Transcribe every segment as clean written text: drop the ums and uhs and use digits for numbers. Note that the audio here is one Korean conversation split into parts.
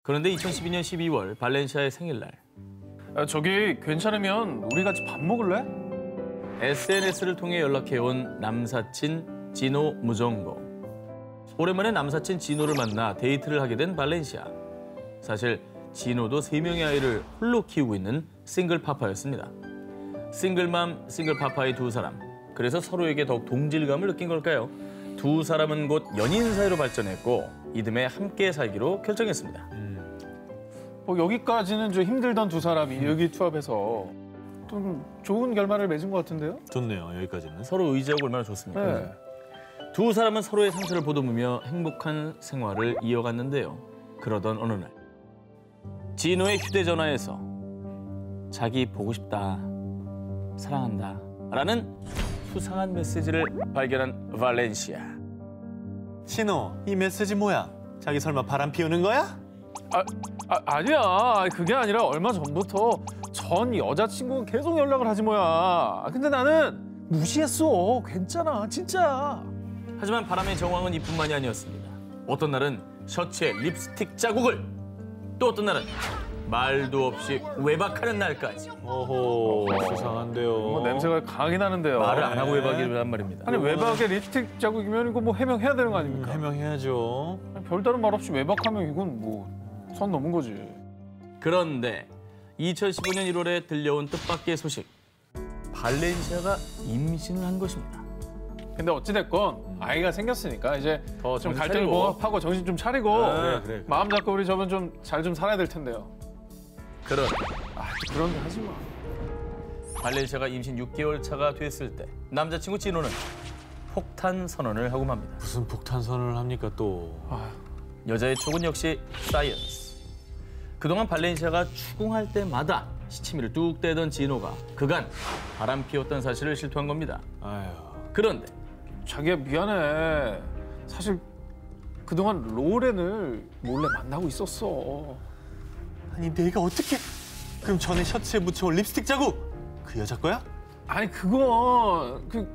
그런데 2012년 12월 발렌시아의 생일날 저기 괜찮으면 우리 같이 밥 먹을래? SNS를 통해 연락해온 남사친 지노 무정고. 오랜만에 남사친 지노를 만나 데이트를 하게 된 발렌시아. 사실 지노도 3명의 아이를 홀로 키우고 있는 싱글 파파였습니다. 싱글맘, 싱글파파의 두 사람. 그래서 서로에게 더욱 동질감을 느낀 걸까요? 두 사람은 곧 연인 사이로 발전했고 이듬해 함께 살기로 결정했습니다. 여기까지는 좀 힘들던 두 사람이 의기투합해서 좀 좋은 결말을 맺은 것 같은데요? 좋네요, 여기까지는. 서로 의지하고 얼마나 좋습니까? 네. 두 사람은 서로의 상처를 보듬으며 행복한 생활을 이어갔는데요. 그러던 어느 날 진호의 휴대전화에서 자기 보고 싶다, 사랑한다 라는 수상한 메시지를 발견한 발렌시아. 진호, 이 메시지 뭐야? 자기 설마 바람 피우는 거야? 아니야. 그게 아니라 얼마 전부터 전 여자친구가 계속 연락을 하지 뭐야. 근데 나는 무시했어. 괜찮아, 진짜. 하지만 바람의 정황은 이뿐만이 아니었습니다. 어떤 날은 셔츠에 립스틱 자국을, 또 어떤 날은 말도 없이 외박하는 날까지. 어허, 수상한데요. 냄새가 강하게 나는데요. 말을 안 하고 외박이란 말입니다. 아니 외박에 립스틱 자국이면 이거 뭐 해명해야 되는 거 아닙니까? 해명해야죠. 별다른 말 없이 외박하면 이건 뭐 선 넘은 거지. 그런데 2015년 1월에 들려온 뜻밖의 소식. 발렌시아가 임신을 한 것입니다. 근데 어찌됐건 아이가 생겼으니까 이제 더 좀 정신 갈등을 차리고. 봉합하고 정신 좀 차리고 그래. 마음 잡고 우리 저번 좀 잘 좀 살아야 될 텐데요. 그런 그런 데 하지 마. 발렌시아가 임신 6개월 차가 됐을 때 남자친구 진호는 폭탄 선언을 하고 맙니다. 무슨 폭탄 선언을 합니까 또? 여자의 촉은 역시 사이언스. 그동안 발렌시아가 추궁할 때마다 시치미를 뚝 떼던 진호가 그간 바람 피웠던 사실을 실토한 겁니다. 아휴. 그런데 자기야 미안해. 사실 그동안 로렌을 몰래 만나고 있었어. 아니 내가 어떻게? 그럼 전에 셔츠에 묻혀온 립스틱 자국 그 여자 거야? 아니 그건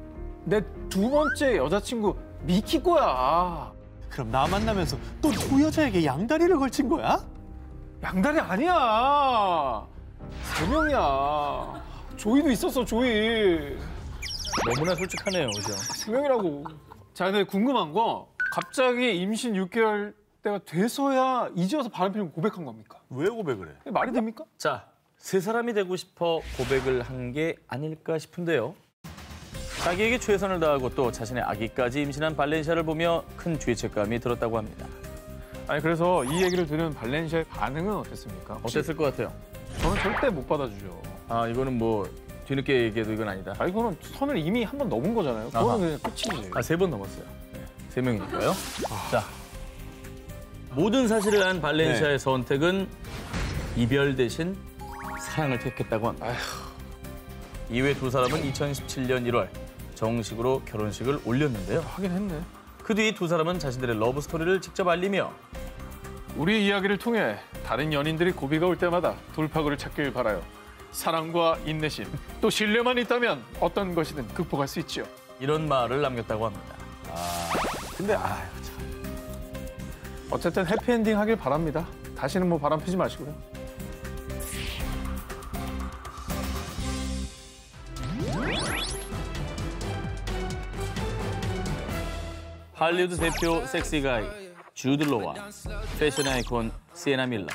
내 두 번째 여자친구 미키 거야. 그럼 나 만나면서 또 두 여자에게 양다리를 걸친 거야? 양다리 아니야. 3명이야. 조이도 있었어, 조이. 너무나 솔직하네요, 그죠? 3명이라고. 자, 근데 궁금한 거 갑자기 임신 6개월 때가 돼서야 이제 와서 바람 피우고 고백한 겁니까? 왜 고백을 해? 말이 됩니까? 자, 세 사람이 되고 싶어 고백을 한 게 아닐까 싶은데요. 자기에게 최선을 다하고 또 자신의 아기까지 임신한 발렌시아를 보며 큰 죄책감이 들었다고 합니다. 아니 그래서 이 얘기를 들은 발렌시아의 반응은 어땠습니까? 어땠을 것 같아요? 저는 절대 못 받아주죠. 아, 이거는 뭐 뒤늦게 얘기해도 이건 아니다. 아 이거는 선을 이미 한 번 넘은 거잖아요. 아하. 그거는 그냥 끝이지. 아, 3번 넘었어요. 네, 3명이니까요. 자, 모든 사실을 안 발렌시아의 선택은 이별 대신 사랑을 택했다고 합니다. 이외 두 사람은 2017년 1월 정식으로 결혼식을 올렸는데요. 하긴 했네. 그 뒤 두 사람은 자신들의 러브 스토리를 직접 알리며 우리 이야기를 통해 다른 연인들이 고비가 올 때마다 돌파구를 찾길 바라요. 사랑과 인내심, 또 신뢰만 있다면 어떤 것이든 극복할 수 있죠. 이런 말을 남겼다고 합니다. 근데 어쨌든 해피엔딩 하길 바랍니다. 다시는 뭐 바람 피지 마시고요. 할리우드 대표 섹시가이 주드 로와 패션 아이콘 시에나 밀러.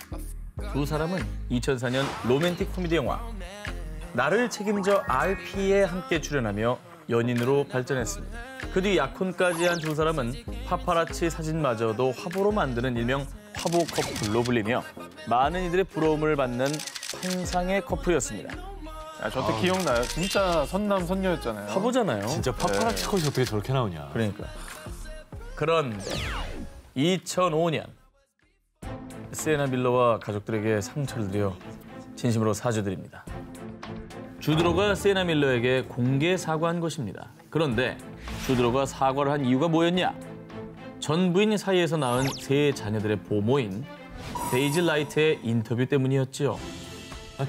두 사람은 2004년 로맨틱 코미디 영화 나를 책임져 RP에 함께 출연하며 연인으로 발전했습니다. 그 뒤 약혼까지 한 두 사람은 파파라치 사진마저도 화보로 만드는 일명 화보 커플로 불리며 많은 이들의 부러움을 받는 환상의 커플이었습니다. 저때 기억나요. 진짜 선남 선녀였잖아요. 화보잖아요. 진짜 파파라치 컷이 어떻게 저렇게 나오냐? 그러니까. 그런데 2005년 시에나 밀러와 가족들에게 상처를 드려 진심으로 사죄드립니다. 주드로가 시에나 밀러에게 공개 사과한 것입니다. 그런데 주드로가 사과를 한 이유가 뭐였냐? 전 부인 사이에서 낳은 세 자녀들의 보모인 데이지 라이트의 인터뷰 때문이었죠.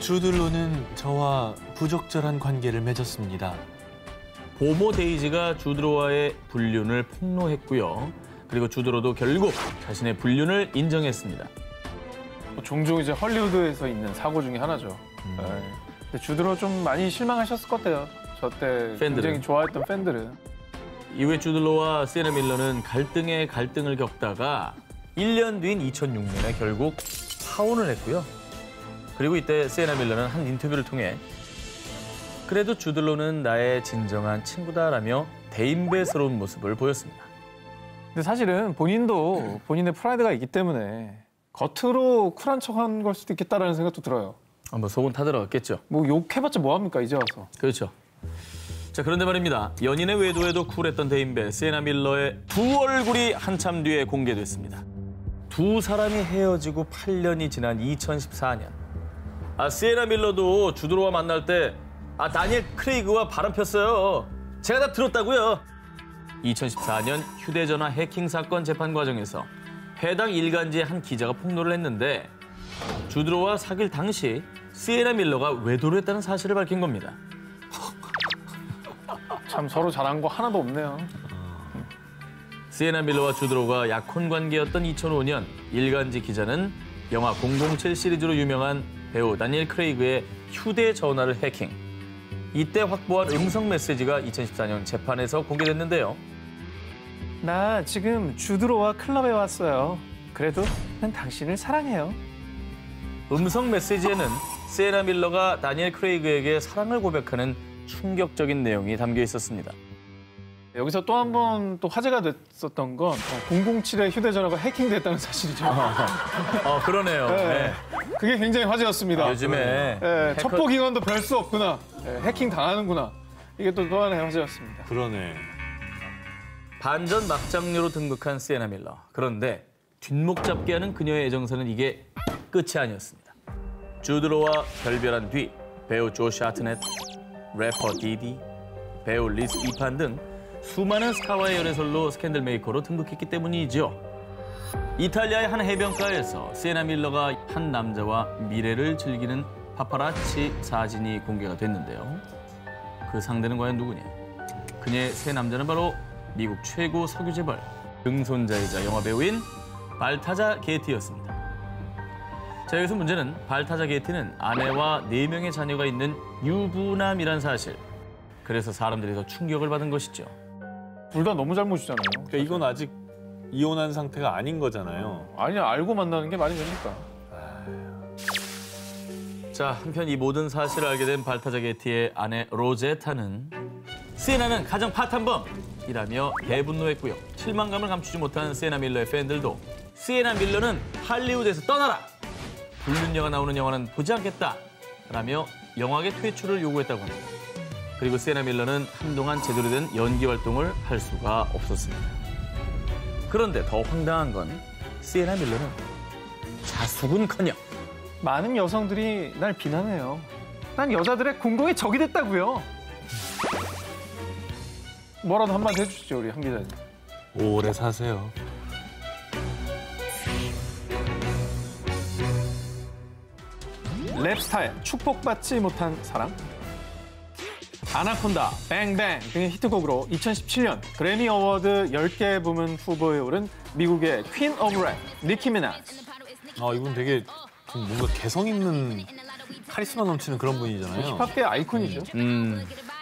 주드로는 저와 부적절한 관계를 맺었습니다. 보모 데이지가 주드로와의 불륜을 폭로했고요. 그리고 주드로도 결국 자신의 불륜을 인정했습니다. 종종 이제 헐리우드에서 있는 사고 중에 하나죠. 네. 근데 주드로 좀 많이 실망하셨을 것 같아요. 저 때 굉장히 좋아했던 팬들은. 이후에 주들로와 시에나 밀러는 갈등에 갈등을 겪다가 1년 뒤인 2006년에 결국 파혼을 했고요. 그리고 이때 시에나 밀러는 한 인터뷰를 통해 그래도 주들로는 나의 진정한 친구다라며 대인배스러운 모습을 보였습니다. 근데 사실은 본인도 본인의 프라이드가 있기 때문에 겉으로 쿨한 척한 걸 수도 있겠다라는 생각도 들어요. 뭐 속은 타들어갔겠죠. 뭐 욕해봤자 뭐합니까 이제 와서. 그렇죠. 자, 그런데 말입니다. 연인의 외도에도 쿨했던 대인배 시에나 밀러의 두 얼굴이 한참 뒤에 공개됐습니다. 두 사람이 헤어지고 8년이 지난 2014년. 시에나 밀러도 주드로와 만날 때 다니엘 크레이그와 바람 폈어요. 제가 다 들었다고요. 2014년 휴대전화 해킹 사건 재판 과정에서 해당 일간지의 한 기자가 폭로를 했는데 주드로와 사귈 당시 시에나 밀러가 외도를 했다는 사실을 밝힌 겁니다. 참 서로 잘한 거 하나도 없네요. 시에나 밀러와 주드로가 약혼 관계였던 2005년 일간지 기자는 영화 007 시리즈로 유명한 배우 다니엘 크레이그의 휴대전화를 해킹. 이때 확보한 음성 메시지가 2014년 재판에서 공개됐는데요. 나 지금 주드로와 클럽에 왔어요. 그래도 난 당신을 사랑해요. 음성 메시지에는 시에나 밀러가 다니엘 크레이그에게 사랑을 고백하는 충격적인 내용이 담겨 있었습니다. 여기서 또 한 번 또 화제가 됐었던 건 007의 휴대전화가 해킹됐다는 사실이죠. 그러네요. 네. 그게 굉장히 화제였습니다. 요즘에 첩보기관도 별 수 없구나. 해킹 당하는구나. 이게 또 하나의 화제였습니다. 그러네. 반전 막장녀로 등극한 시에나 밀러. 그런데 뒷목 잡게 하는 그녀의 애정사는 이게 끝이 아니었습니다. 주드로와 결별한 뒤 배우 조시 하트넷, 래퍼 디디, 배우 리스 이판 등 수많은 스타와의 연애설로 스캔들 메이커로 등극했기 때문이죠. 이탈리아의 한 해변가에서 시에나 밀러가 한 남자와 미래를 즐기는 파파라치 사진이 공개가 됐는데요. 그 상대는 과연 누구냐? 그녀의 새 남자는 바로 미국 최고 석유 재벌 증손자이자 영화 배우인 발타자 게티였습니다. 자, 여기서 문제는 발타자 게티는 아내와 4명의 자녀가 있는 유부남이란 사실. 그래서 사람들이 더 충격을 받은 것이죠. 둘 다 너무 잘못이잖아요. 그러니까 이건 아직 이혼한 상태가 아닌 거잖아요. 아니, 알고 만나는 게 말이 됩니까? 자, 한편 이 모든 사실을 알게 된 발타자 게티의 아내 로제타는 시에나는 가정 파탄범이라며 대분노했고요. 실망감을 감추지 못한 시에나 밀러의 팬들도 시에나 밀러는 할리우드에서 떠나라! 불륜 영화 나오는 영화는 보지 않겠다라며 영화계 퇴출을 요구했다고 합니다. 그리고 시에나 밀러는 한동안 제대로 된 연기 활동을 할 수가 없었습니다. 그런데 더 황당한 건 시에나 밀러는 자숙은커녕 많은 여성들이 날 비난해요. 난 여자들의 공공의 적이 됐다고요. 뭐라도 한마디 해주시죠, 우리 한 기자님. 오래 사세요. 랩스타의 축복받지 못한 사랑? 아나콘다, 뱅뱅 등의 히트곡으로 2017년 그래미 어워드 10개 부문 후보에 오른 미국의 퀸 오브 랩, 니키 미나즈. 이분 되게 좀 뭔가 개성 있는 카리스마 넘치는 그런 분이잖아요. 힙합계 아이콘이죠.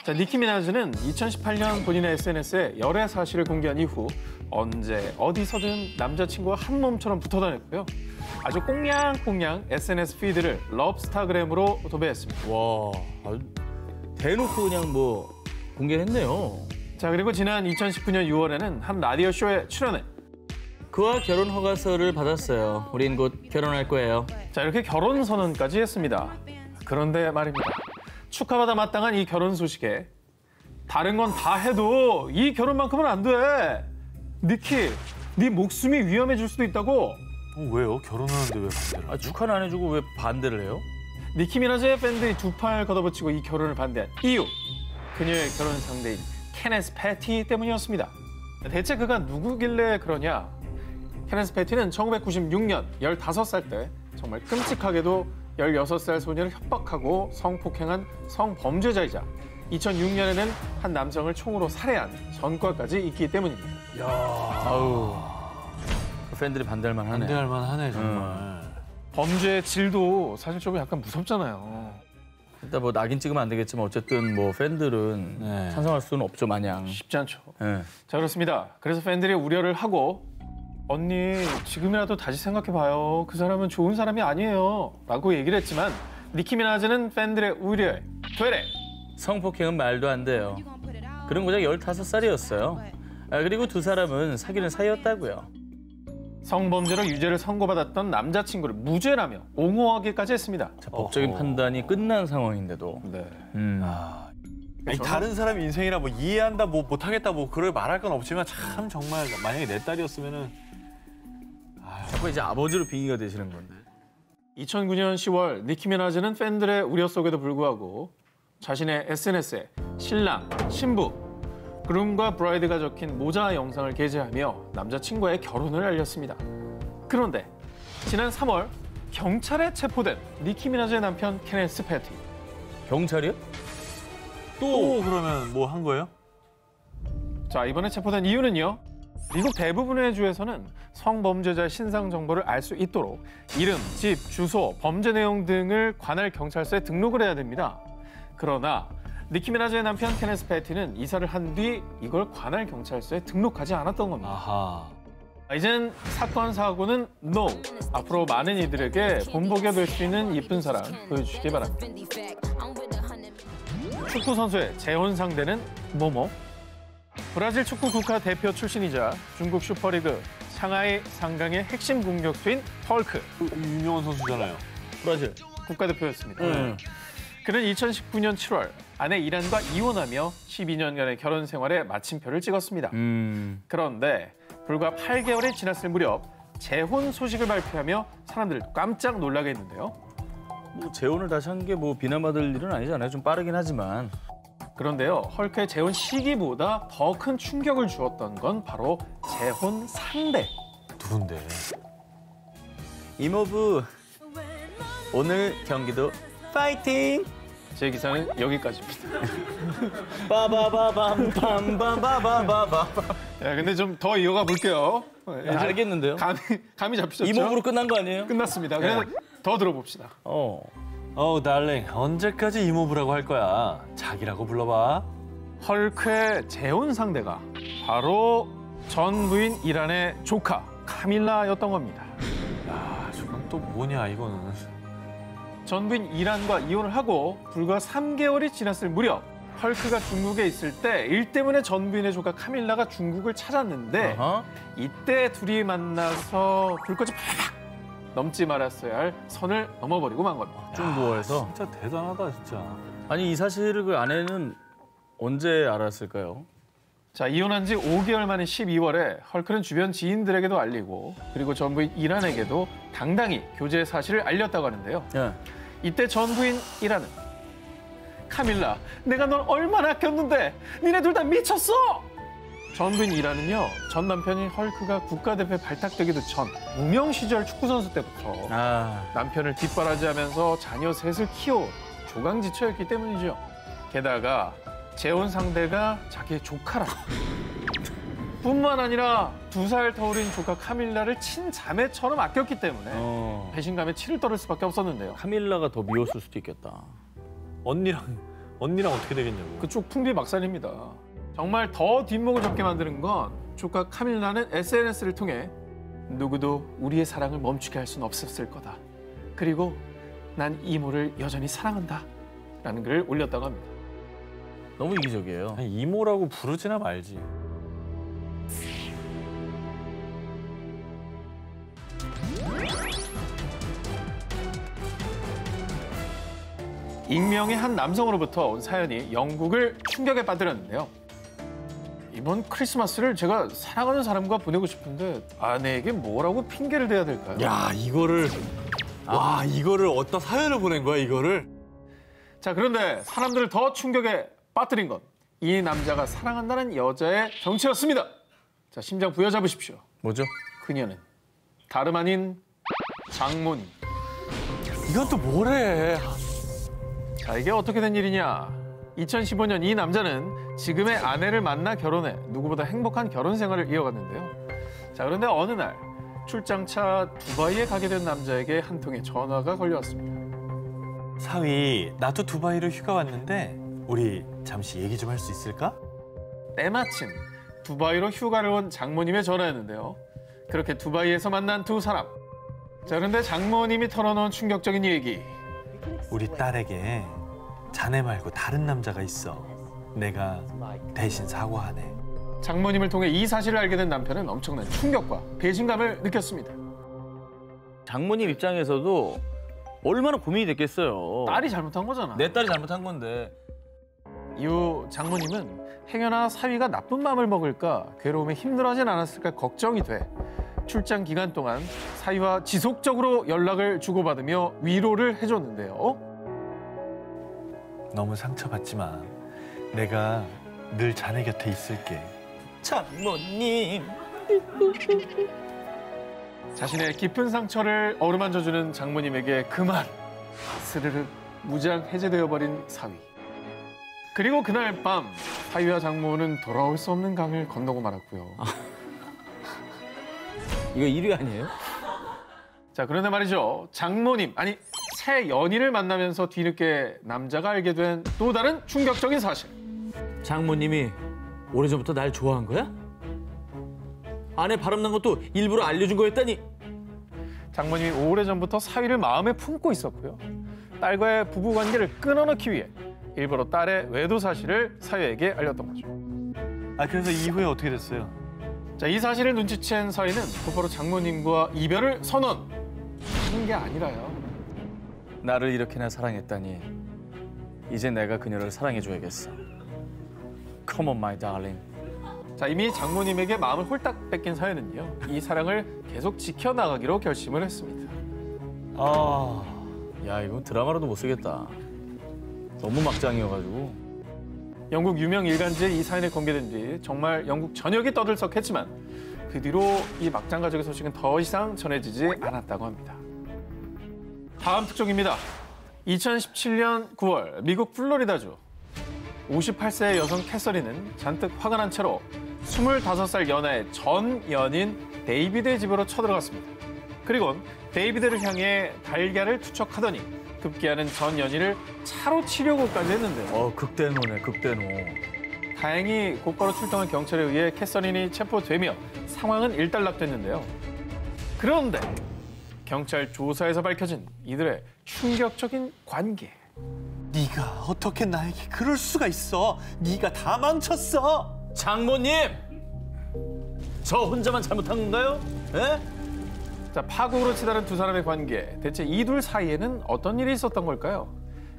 자, 니키 미나즈는 2018년 본인의 SNS에 열애 사실을 공개한 이후 언제 어디서든 남자친구와 한 몸처럼 붙어 다녔고요. 아주 꽁냥꽁냥 SNS 피드를 럽스타그램으로 도배했습니다. 와, 대놓고 그냥 뭐 공개했네요. 자, 그리고 지난 2019년 6월에는 한 라디오 쇼에 출연해 그와 결혼 허가서를 받았어요. 우린 곧 결혼할 거예요. 자, 이렇게 결혼 선언까지 했습니다. 그런데 말입니다. 축하받아 마땅한 이 결혼 소식에 다른 건 다 해도 이 결혼만큼은 안 돼. 니키, 네 목숨이 위험해질 수도 있다고. 왜요? 결혼하는데 왜 반대를? 축하는 안 해주고 왜 반대를 해요? 니키 미나즈의 팬들이 두 팔 걷어붙이고 이 결혼을 반대한 이유. 그녀의 결혼 상대인 케네스 패티 때문이었습니다. 대체 그가 누구길래 그러냐? 케네스 패티는 1996년 15살 때 정말 끔찍하게도 16살 소녀를 협박하고 성폭행한 성범죄자이자 2006년에는 한 남성을 총으로 살해한 전과까지 있기 때문입니다. 아우, 팬들이 반대할 만하네. 반대할 만하네 정말. 범죄의 질도 사실 좀 약간 무섭잖아요. 일단 뭐 낙인 찍으면 안 되겠지만 어쨌든 뭐 팬들은 네. 찬성할 수는 없죠 마냥. 쉽지 않죠. 예. 자, 그렇습니다. 그래서 팬들이 우려를 하고 언니 지금이라도 다시 생각해봐요. 그 사람은 좋은 사람이 아니에요. 라고 얘기를 했지만 니키 미나즈는 팬들의 우려에 되레 성폭행은 말도 안 돼요. 그런 고작 15살이었어요. 그리고 두 사람은 사귀는 사이였다고요. 성범죄로 유죄를 선고받았던 남자친구를 무죄라며 옹호하기까지 했습니다. 법적인 판단이 끝난 상황인데도. 네. 아니, 다른 사람 인생이라 뭐 이해한다, 뭐 못하겠다, 뭐 그걸 말할 건 없지만 참 정말 만약에 내 딸이었으면은 자꾸 이제 아버지로 빙의가 되시는 건데. 2009년 10월 니키 미나즈는 팬들의 우려 속에도 불구하고 자신의 SNS에 신랑, 신부, 그룸과 브라이드가 적힌 모자 영상을 게재하며 남자친구와의 결혼을 알렸습니다. 그런데 지난 3월 경찰에 체포된 니키 미나즈의 남편 케네스 패티. 경찰이요? 또 그러면 뭐 한 거예요? 자, 이번에 체포된 이유는요. 미국 대부분의 주에서는 성범죄자의 신상 정보를 알 수 있도록 이름, 집, 주소, 범죄 내용 등을 관할 경찰서에 등록을 해야 됩니다. 그러나 니키 미나즈의 남편 케네스 패티는 이사를 한 뒤 이걸 관할 경찰서에 등록하지 않았던 겁니다. 아하. 이젠 사건 사고는 NO. 앞으로 많은 이들에게 본보기가 될 수 있는 이쁜 사랑 보여주시기 바랍니다. 축구 선수의 재혼 상대는 뭐뭐? 브라질 축구 국가 대표 출신이자 중국 슈퍼리그 상하이 상강의 핵심 공격수인 헐크. 유명한 선수잖아요. 브라질 국가대표였습니다. 응. 그는 2019년 7월 아내 이란과 이혼하며 12년간의 결혼 생활에 마침표를 찍었습니다. 그런데 불과 8개월이 지났을 무렵 재혼 소식을 발표하며 사람들을 깜짝 놀라게 했는데요. 뭐 재혼을 다시 한 게 뭐 비난받을 일은 아니잖아요. 좀 빠르긴 하지만. 그런데요, 헐크의 재혼 시기보다 더 큰 충격을 주었던 건 바로 재혼 상대. 누군데? 이모부, 오늘 경기도 파이팅! 제 기사는 여기까지입니다. 빠바바밤밤바바바바바. 야, 근데 좀 더 이어가 볼게요. 알겠는데요? 감이 잡히셨죠? 이모부로 끝난 거 아니에요? 끝났습니다. 그래서 더 들어봅시다. 달링, 언제까지 이모부라고 할 거야? 자기라고 불러봐. 헐크의 재혼 상대가 바로 전 부인 이란의 조카 카밀라였던 겁니다. 야, 저건 또 뭐냐, 이거는. 전 부인 이란과 이혼을 하고 불과 3개월이 지났을 무렵 헐크가 중국에 있을 때 일 때문에 전 부인의 조카 카밀라가 중국을 찾았는데 이때 둘이 만나서 불꽃이 팍 넘지 말았어야 할 선을 넘어버리고 만 겁니다. 중국어에서. 진짜 대단하다, 진짜. 아니 이 사실을 그 아내는 언제 알았을까요? 자, 이혼한 지 5개월 만인 12월에 헐크는 주변 지인들에게도 알리고 그리고 전 부인 이란에게도 당당히 교제 사실을 알렸다고 하는데요. 예. 이때 전 부인 이란은 카밀라, 내가 널 얼마나 아꼈는데 니네 둘 다 미쳤어! 전 부인 이란은요, 전 남편이 헐크가 국가대표에 발탁되기도 전 무명 시절 축구선수 때부터 남편을 뒷바라지하면서 자녀 셋을 키워 조강지처였기 때문이죠. 게다가 재혼 상대가 자기의 조카라. 뿐만 아니라 2살 터울인 조카 카밀라를 친자매처럼 아꼈기 때문에 배신감에 치를 떨을 수밖에 없었는데요. 카밀라가 더 미웠을 수도 있겠다. 언니랑 어떻게 되겠냐고. 그쪽 풍비박산입니다. 정말 더 뒷목을 잡게 만드는 건 조카 카밀라는 SNS를 통해 누구도 우리의 사랑을 멈추게 할 수는 없었을 거다. 그리고 난 이모를 여전히 사랑한다. 라는 글을 올렸다고 합니다. 너무 이기적이에요. 아니, 이모라고 부르지나 말지. 익명의 한 남성으로부터 온 사연이 영국을 충격에 빠뜨렸는데요. 이번 크리스마스를 제가 사랑하는 사람과 보내고 싶은데 아내에게 뭐라고 핑계를 대야 될까요? 야, 이거를 이거를 어디다 사연을 보낸 거야, 이거를? 자, 그런데 사람들을 더 충격에 빠뜨린 건 이 남자가 사랑한다는 여자의 정체였습니다. 자, 심장 부여잡으십시오. 뭐죠? 그녀는 다름 아닌 장모님. 이건 또 뭐래? 자, 이게 어떻게 된 일이냐? 2015년 이 남자는 지금의 아내를 만나 결혼해 누구보다 행복한 결혼 생활을 이어갔는데요. 자, 그런데 어느 날 출장차 두바이에 가게 된 남자에게 한 통의 전화가 걸려왔습니다. 사위, 나도 두바이로 휴가 왔는데 우리 잠시 얘기 좀 할 수 있을까? 때마침 두바이로 휴가를 온 장모님의 전화였는데요. 그렇게 두바이에서 만난 두 사람. 자, 그런데 장모님이 털어놓은 충격적인 얘기. 우리 딸에게 자네 말고 다른 남자가 있어. 내가 대신 사과하네. 장모님을 통해 이 사실을 알게 된 남편은 엄청난 충격과 배신감을 느꼈습니다. 장모님 입장에서도 얼마나 고민이 됐겠어요. 딸이 잘못한 거잖아. 내 딸이 잘못한 건데. 이후 장모님은 행여나 사위가 나쁜 마음을 먹을까 괴로움에 힘들어하진 않았을까 걱정이 돼 출장 기간 동안 사위와 지속적으로 연락을 주고받으며 위로를 해줬는데요. 너무 상처받지만 내가 늘 자네 곁에 있을게. 장모님. 자신의 깊은 상처를 어루만져주는 장모님에게 그만 스르륵 무장 해제되어 버린 사위. 그리고 그날 밤 사위와 장모는 돌아올 수 없는 강을 건너고 말았고요. 이거 1위 아니에요? 자, 그런데 말이죠. 장모님, 아니 새 연인을 만나면서 뒤늦게 남자가 알게 된 또 다른 충격적인 사실. 장모님이 오래전부터 날 좋아한 거야? 아내 바람난 것도 일부러 알려준 거였다니? 장모님이 오래전부터 사위를 마음에 품고 있었고요. 딸과의 부부관계를 끊어놓기 위해 일부러 딸의 외도 사실을 사위에게 알렸던 거죠. 아, 그래서 이후에 어떻게 됐어요? 자, 이 사실을 눈치챈 사위는 곧바로 장모님과 이별을 선언한 게 아니라요. 나를 이렇게나 사랑했다니 이제 내가 그녀를 사랑해줘야겠어. Come on, my darling. 자, 이미 장모님에게 마음을 홀딱 뺏긴 사위는요. 이 사랑을 계속 지켜나가기로 결심을 했습니다. 아, 야, 이거 드라마로도 못 쓰겠다. 너무 막장이어가지고. 영국 유명 일간지에 이 사연이 공개된 뒤 정말 영국 전역이 떠들썩했지만 그 뒤로 이 막장 가족의 소식은 더 이상 전해지지 않았다고 합니다. 다음 특종입니다. 2017년 9월 미국 플로리다주 58세의 여성 캐서린은 잔뜩 화가 난 채로 25살 연하의 전 연인 데이비드의 집으로 쳐들어갔습니다. 그리곤 데이비드를 향해 달걀을 투척하더니 급기야는 전 연인을 차로 치려고까지 했는데요. 극대노네, 극대노. 다행히 곧바로 출동한 경찰에 의해 캐서린이 체포되며 상황은 일단락됐는데요. 그런데 경찰 조사에서 밝혀진 이들의 충격적인 관계. 네가 어떻게 나에게 그럴 수가 있어? 네가 다 망쳤어. 장모님! 저 혼자만 잘못한 건가요? 에? 자, 파국으로 치달은 두 사람의 관계. 대체 이 둘 사이에는 어떤 일이 있었던 걸까요?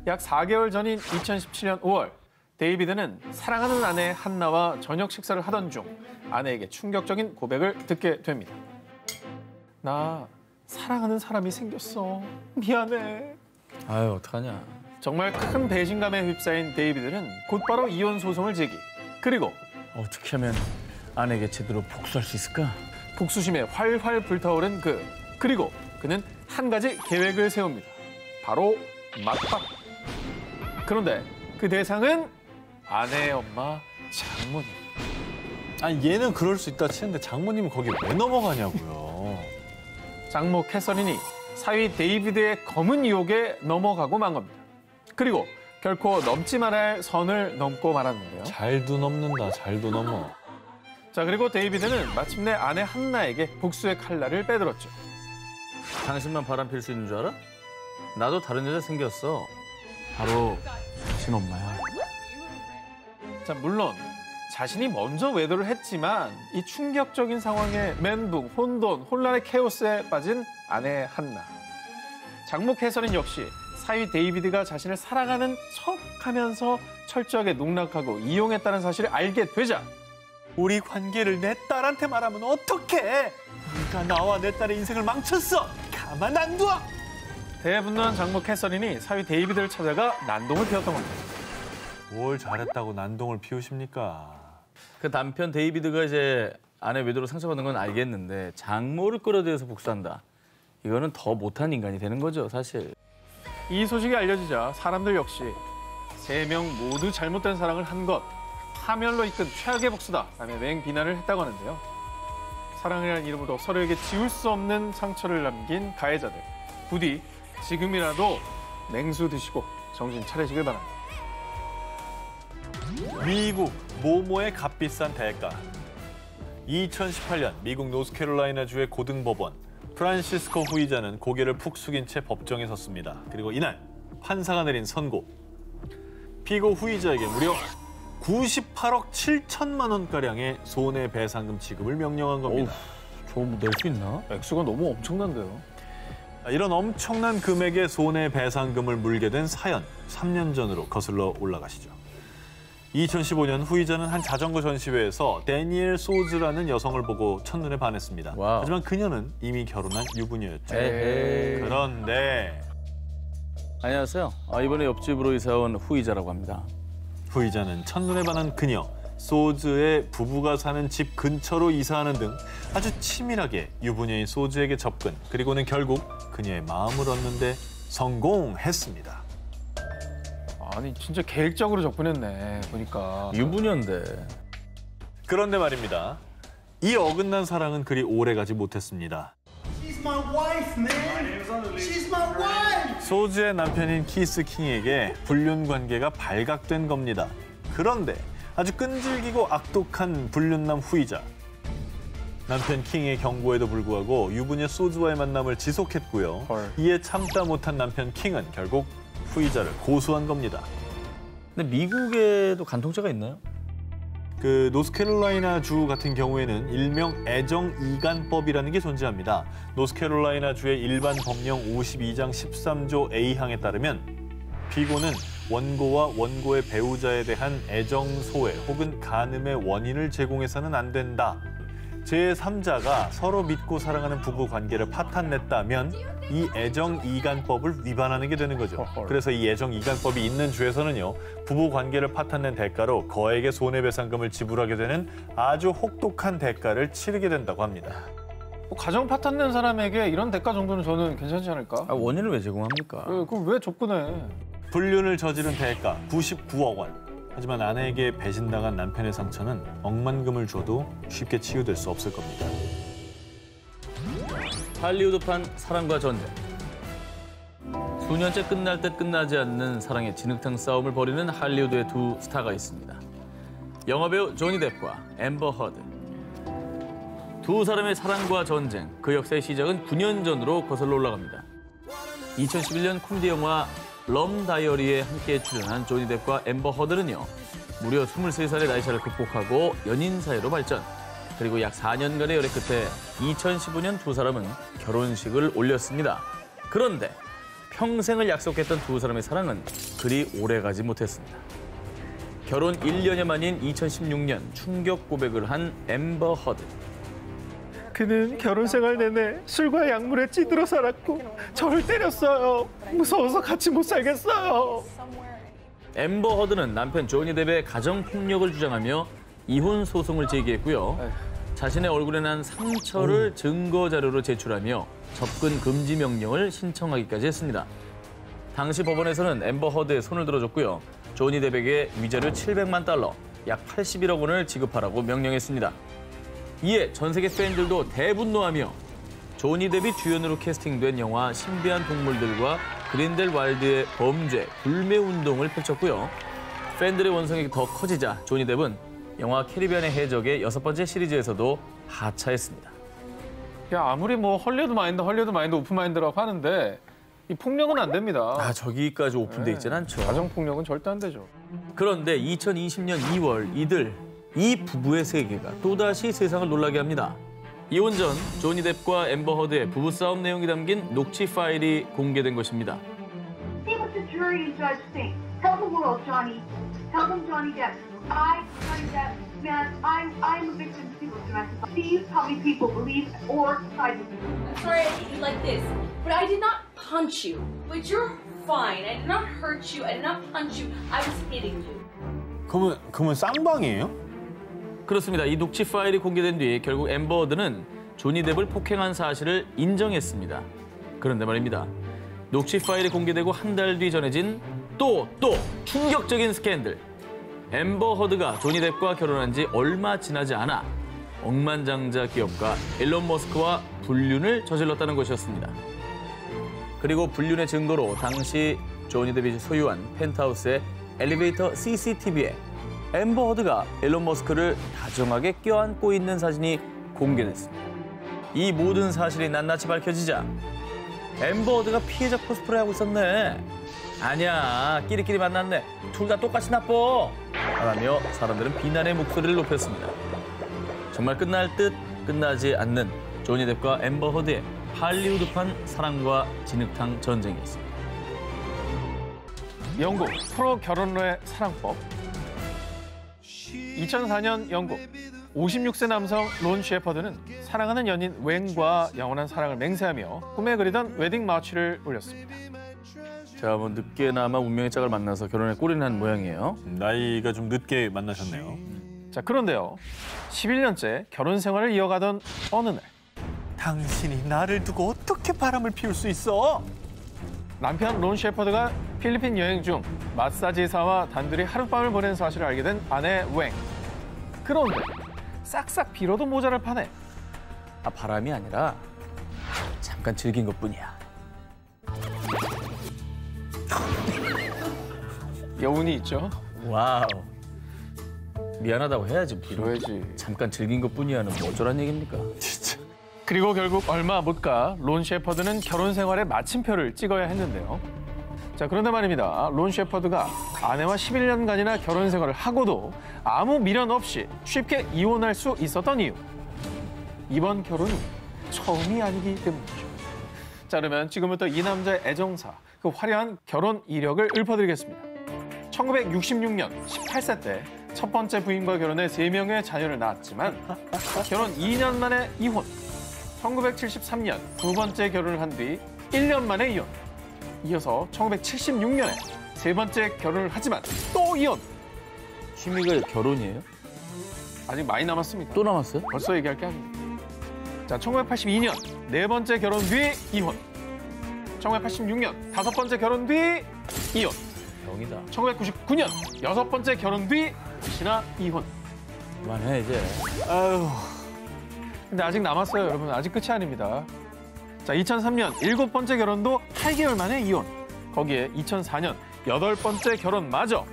약 4개월 전인 2017년 5월, 데이비드는 사랑하는 아내 한나와 저녁 식사를 하던 중 아내에게 충격적인 고백을 듣게 됩니다. 나 사랑하는 사람이 생겼어. 미안해. 아유, 어떡하냐. 정말 큰 배신감에 휩싸인 데이비드는 곧바로 이혼 소송을 제기. 그리고 어떻게 하면 아내에게 제대로 복수할 수 있을까? 복수심에 활활 불타오른 그리고 그는 한 가지 계획을 세웁니다. 바로 맞박. 그런데 그 대상은 아내의 엄마 장모님. 아니, 얘는 그럴 수 있다 치는데 장모님은 거기 왜 넘어가냐고요. 장모 캐서린이 사위 데이비드의 검은 유혹에 넘어가고 만 겁니다. 그리고 결코 넘지 말아야 할 선을 넘고 말았는데요. 잘도 넘는다, 잘도 넘어. 자, 그리고 데이비드는 마침내 아내 한나에게 복수의 칼날을 빼들었죠. 당신만 바람필 수 있는 줄 알아? 나도 다른 여자 생겼어. 바로 당신 엄마야. 자, 물론 자신이 먼저 외도를 했지만 이 충격적인 상황에 멘붕, 혼돈, 혼란의 케오스에 빠진 아내 한나. 장모 캐서린 역시 사위 데이비드가 자신을 사랑하는 척하면서 철저하게 농락하고 이용했다는 사실을 알게 되자 우리 관계를 내 딸한테 말하면 어떡해? 네가 나와 내 딸의 인생을 망쳤어. 가만 안 둬. 대분노한 장모 캐서린이 사위 데이비드를 찾아가 난동을 피웠던 겁니다. 뭘 잘했다고 난동을 피우십니까? 그 남편 데이비드가 이제 아내 외도로 상처받는 건 알겠는데 장모를 끌어들여서 복수한다. 이거는 더 못한 인간이 되는 거죠, 사실. 이 소식이 알려지자 사람들 역시 3명 모두 잘못된 사랑을 한 것, 파멸로 이끈 최악의 복수다 라며 맹비난을 했다고 하는데요. 사랑이라는 이름으로 서로에게 지울 수 없는 상처를 남긴 가해자들. 부디 지금이라도 냉수 드시고 정신 차리시길 바랍니다. 미국 모모의 값비싼 대가. 2018년 미국 노스캐롤라이나주의 고등법원 프란시스코 후이자는 고개를 푹 숙인 채 법정에 섰습니다. 그리고 이날 판사가 내린 선고. 피고 후이자에게 무려 98억 7천만 원가량의 손해배상금 지급을 명령한 겁니다. 저거 뭐 낼 수 있나? 액수가 너무 엄청난데요. 이런 엄청난 금액의 손해배상금을 물게 된 사연 3년 전으로 거슬러 올라가시죠. 2015년 후이자는 한 자전거 전시회에서 데니엘 소즈라는 여성을 보고 첫눈에 반했습니다. 와우. 하지만 그녀는 이미 결혼한 유부녀였죠. 에헤이. 그런데 안녕하세요. 이번에 옆집으로 이사온 후이자라고 합니다. 후이자는 첫눈에 반한 그녀, 소즈의 부부가 사는 집 근처로 이사하는 등 아주 치밀하게 유부녀인 소즈에게 접근, 그리고는 결국 그녀의 마음을 얻는데 성공했습니다. 아니 진짜 계획적으로 접근했네 보니까. 유부녀인데. 그런데 말입니다. 이 어긋난 사랑은 그리 오래가지 못했습니다. She's my wife, man. She's my wife. 소즈의 남편인 키스 킹에게 불륜 관계가 발각된 겁니다. 그런데 아주 끈질기고 악독한 불륜남 후이자. 남편 킹의 경고에도 불구하고 유부녀 소즈와의 만남을 지속했고요. 헐. 이에 참다 못한 남편 킹은 결국 후이자를 고소한 겁니다. 근데 미국에도 간통죄가 있나요? 그 노스캐롤라이나 주 같은 경우에는 일명 애정이간법이라는 게 존재합니다. 노스캐롤라이나 주의 일반 법령 52장 13조 A항에 따르면 피고는 원고와 원고의 배우자에 대한 애정 소외 혹은 간음의 원인을 제공해서는 안 된다. 제3자가 서로 믿고 사랑하는 부부 관계를 파탄냈다면 이 애정이간법을 위반하는 게 되는 거죠. 그래서 이 애정이간법이 있는 주에서는요, 부부 관계를 파탄낸 대가로 거액의 손해배상금을 지불하게 되는 아주 혹독한 대가를 치르게 된다고 합니다. 뭐 가정 파탄 낸 사람에게 이런 대가 정도는 저는 괜찮지 않을까? 원인을 왜 제공합니까? 그럼 왜 접근해? 불륜을 저지른 대가 99억 원. 하지만 아내에게 배신당한 남편의 상처는 억만금을 줘도 쉽게 치유될 수 없을 겁니다. 할리우드판 사랑과 전쟁. 수년째 끝날 듯 끝나지 않는 사랑의 진흙탕 싸움을 벌이는 할리우드의 두 스타가 있습니다. 영화배우 조니 뎁과 앰버 허드. 두 사람의 사랑과 전쟁, 그 역사의 시작은 9년 전으로 거슬러 올라갑니다. 2011년 코미디 영화 럼 다이어리에 함께 출연한 조니 뎁과 앰버 허드는요, 무려 23살의 나이차를 극복하고 연인 사이로 발전. 그리고 약 4년간의 열애 끝에 2015년 두 사람은 결혼식을 올렸습니다. 그런데 평생을 약속했던 두 사람의 사랑은 그리 오래가지 못했습니다. 결혼 1년여 만인 2016년 충격 고백을 한 앰버 허드. 그는 결혼 생활 내내 술과 약물에 찌들어 살았고 저를 때렸어요. 무서워서 같이 못 살겠어요. 앰버 허드는 남편 조니 뎁의 가정폭력을 주장하며 이혼 소송을 제기했고요. 자신의 얼굴에 난 상처를 증거 자료로 제출하며 접근 금지 명령을 신청하기까지 했습니다. 당시 법원에서는 앰버 허드의 손을 들어줬고요. 조니 뎁에게 위자료 700만 달러, 약 81억 원을 지급하라고 명령했습니다. 이에 전 세계 팬들도 대분노하며 조니 뎁이 주연으로 캐스팅된 영화 신비한 동물들과 그린델 와일드의 범죄, 불매 운동을 펼쳤고요. 팬들의 원성이 더 커지자 조니 뎁은 영화 캐리비안의 해적의 6번째 시리즈에서도 하차했습니다. 야, 아무리 뭐 헐리우드 마인드 오픈마인드라고 하는데 이 폭력은 안 됩니다. 저기까지 오픈돼 있진 않죠. 가정 폭력은 절대 안 되죠. 그런데 2020년 2월 이 부부의 세계가 또다시 세상을 놀라게 합니다. 이혼 전 조니 뎁과 앰버 허드의 부부싸움 내용이 담긴 녹취 파일이 공개된 것입니다. See what the jury and judge think. Tell the world, Johnny. Tell them Johnny Depp. Johnny Depp, man, I'm a victim too of domestic violence. See how many people believe or side with me. I'm sorry I hit you like this, but I did not punch you. But you're fine. I did not hurt you. I did not punch you. I was hitting you. 그러면 쌍방이에요? 그렇습니다. 이 녹취 파일이 공개된 뒤 결국 앰버 허드는 조니 뎁을 폭행한 사실을 인정했습니다. 그런데 말입니다. 녹취 파일이 공개되고 한 달 뒤 전해진 또 충격적인 스캔들. 앰버 허드가 조니 뎁과 결혼한 지 얼마 지나지 않아 억만장자 기업가 일론 머스크와 불륜을 저질렀다는 것이었습니다. 그리고 불륜의 증거로 당시 조니 데빗이 소유한 펜트하우스의 엘리베이터 CCTV에 앰버 허드가 일론 머스크를 다정하게 껴안고 있는 사진이 공개됐습니다. 이 모든 사실이 낱낱이 밝혀지자 앰버 허드가 피해자 코스프레하고 있었네. 아니야, 끼리끼리 만났네. 둘 다 똑같이 나빠. 라며 사람들은 비난의 목소리를 높였습니다. 정말 끝날 듯 끝나지 않는 조니 뎁과 앰버 허드의 할리우드판 사랑과 진흙탕 전쟁이었습니다. 영국 프로 결혼로의 사랑법. 2004년 영국 56세 남성 론 셰퍼드는 사랑하는 연인 웽과 영원한 사랑을 맹세하며 꿈에 그리던 웨딩 마치를 올렸습니다. 자, 뭐 늦게나마 운명의 짝을 만나서 결혼에 꼴이 난 모양이에요. 나이가 좀 늦게 만나셨네요. 자, 그런데요. 11년째 결혼 생활을 이어가던 어느 날 당신이 나를 두고 어떻게 바람을 피울 수 있어? 남편 론 셰퍼드가 필리핀 여행 중 마사지사와 단둘이 하룻밤을 보낸 사실을 알게 된 아내 웽. 그런데 싹싹 빌어도 모자랄 판에 아, 바람이 아니라 잠깐 즐긴 것뿐이야. 여운이 있죠. 와우. 미안하다고 해야지. 이러야지. 잠깐 즐긴 것뿐이야는 뭐 어쩌란 얘기입니까? 진짜. 그리고 결국 얼마 못 가 론 셰퍼드는 결혼 생활에 마침표를 찍어야 했는데요. 자, 그런데 말입니다. 론 셰퍼드가 아내와 11년간이나 결혼 생활을 하고도 아무 미련 없이 쉽게 이혼할 수 있었던 이유. 이번 결혼이 처음이 아니기 때문이죠. 자, 그러면 지금부터 이 남자의 애정사, 그 화려한 결혼 이력을 읊어드리겠습니다. 1966년 18세 때 첫 번째 부인과 결혼해 3명의 자녀를 낳았지만 결혼 2년 만에 이혼. 1973년 두 번째 결혼을 한 뒤 1년 만에 이혼. 이어서 1976년에 세 번째 결혼을 하지만 또 이혼. 취미가 결혼이에요? 아직 많이 남았습니다. 또 남았어요? 벌써 얘기할 게 아닙니다. 자, 1982년 네 번째 결혼 뒤 이혼. 1986년 다섯 번째 결혼 뒤 이혼. 병이다. 1999년 여섯 번째 결혼 뒤 다시나 이혼. 그만해 이제. 아유. 근데 아직 남았어요, 여러분. 아직 끝이 아닙니다. 자, 2003년 일곱 번째 결혼도 8개월 만에 이혼. 거기에 2004년 여덟 번째 결혼마저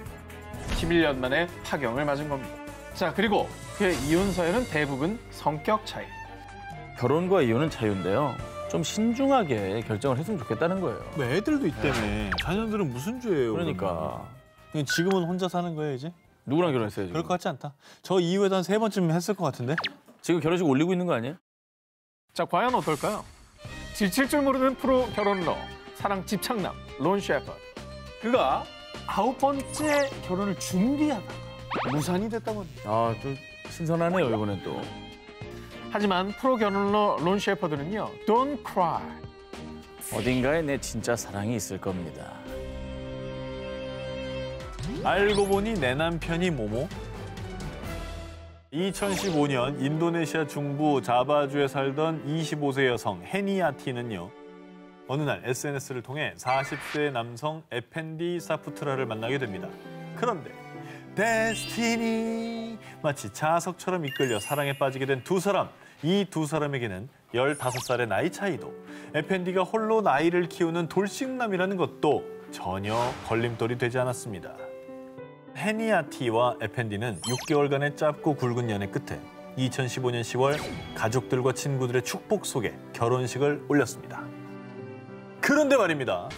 11년 만에 파경을 맞은 겁니다. 자, 그리고 그의 이혼 사연은 대부분 성격 차이. 결혼과 이혼은 자유인데요. 좀 신중하게 결정을 했으면 좋겠다는 거예요. 뭐 애들도 있다며. 자녀들은 무슨 죄예요? 그러니까. 그러면? 지금은 혼자 사는 거예요, 이제? 누구랑 결혼했어요, 지금? 그럴 것 같지 않다. 저 이후에도 한 3번쯤 했을 것 같은데? 지금 결혼식 올리고 있는 거 아니에요? 자, 과연 어떨까요? 지칠 줄 모르는 프로 결혼러, 사랑 집착남, 론 셰퍼드. 그가 9번째 결혼을 준비하다가 무산이 됐다고 합니다. 아, 좀 신선하네요, 이번엔 또. 하지만 프로 결혼러 론 셰퍼드는요, Don't cry. 어딘가에 내 진짜 사랑이 있을 겁니다. 알고 보니 내 남편이 뭐뭐? 2015년 인도네시아 중부 자바주에 살던 25세 여성 헤니아티는요. 어느 날 SNS를 통해 40세 남성 에펜디 사푸트라를 만나게 됩니다. 그런데 데스티니 마치 자석처럼 이끌려 사랑에 빠지게 된 두 사람. 이 두 사람에게는 15살의 나이 차이도 에펜디가 홀로 나이를 키우는 돌싱남이라는 것도 전혀 걸림돌이 되지 않았습니다. 헤니아티와 에펜디는 6개월간의 짧고 굵은 연애 끝에 2015년 10월 가족들과 친구들의 축복 속에 결혼식을 올렸습니다. 그런데 말입니다.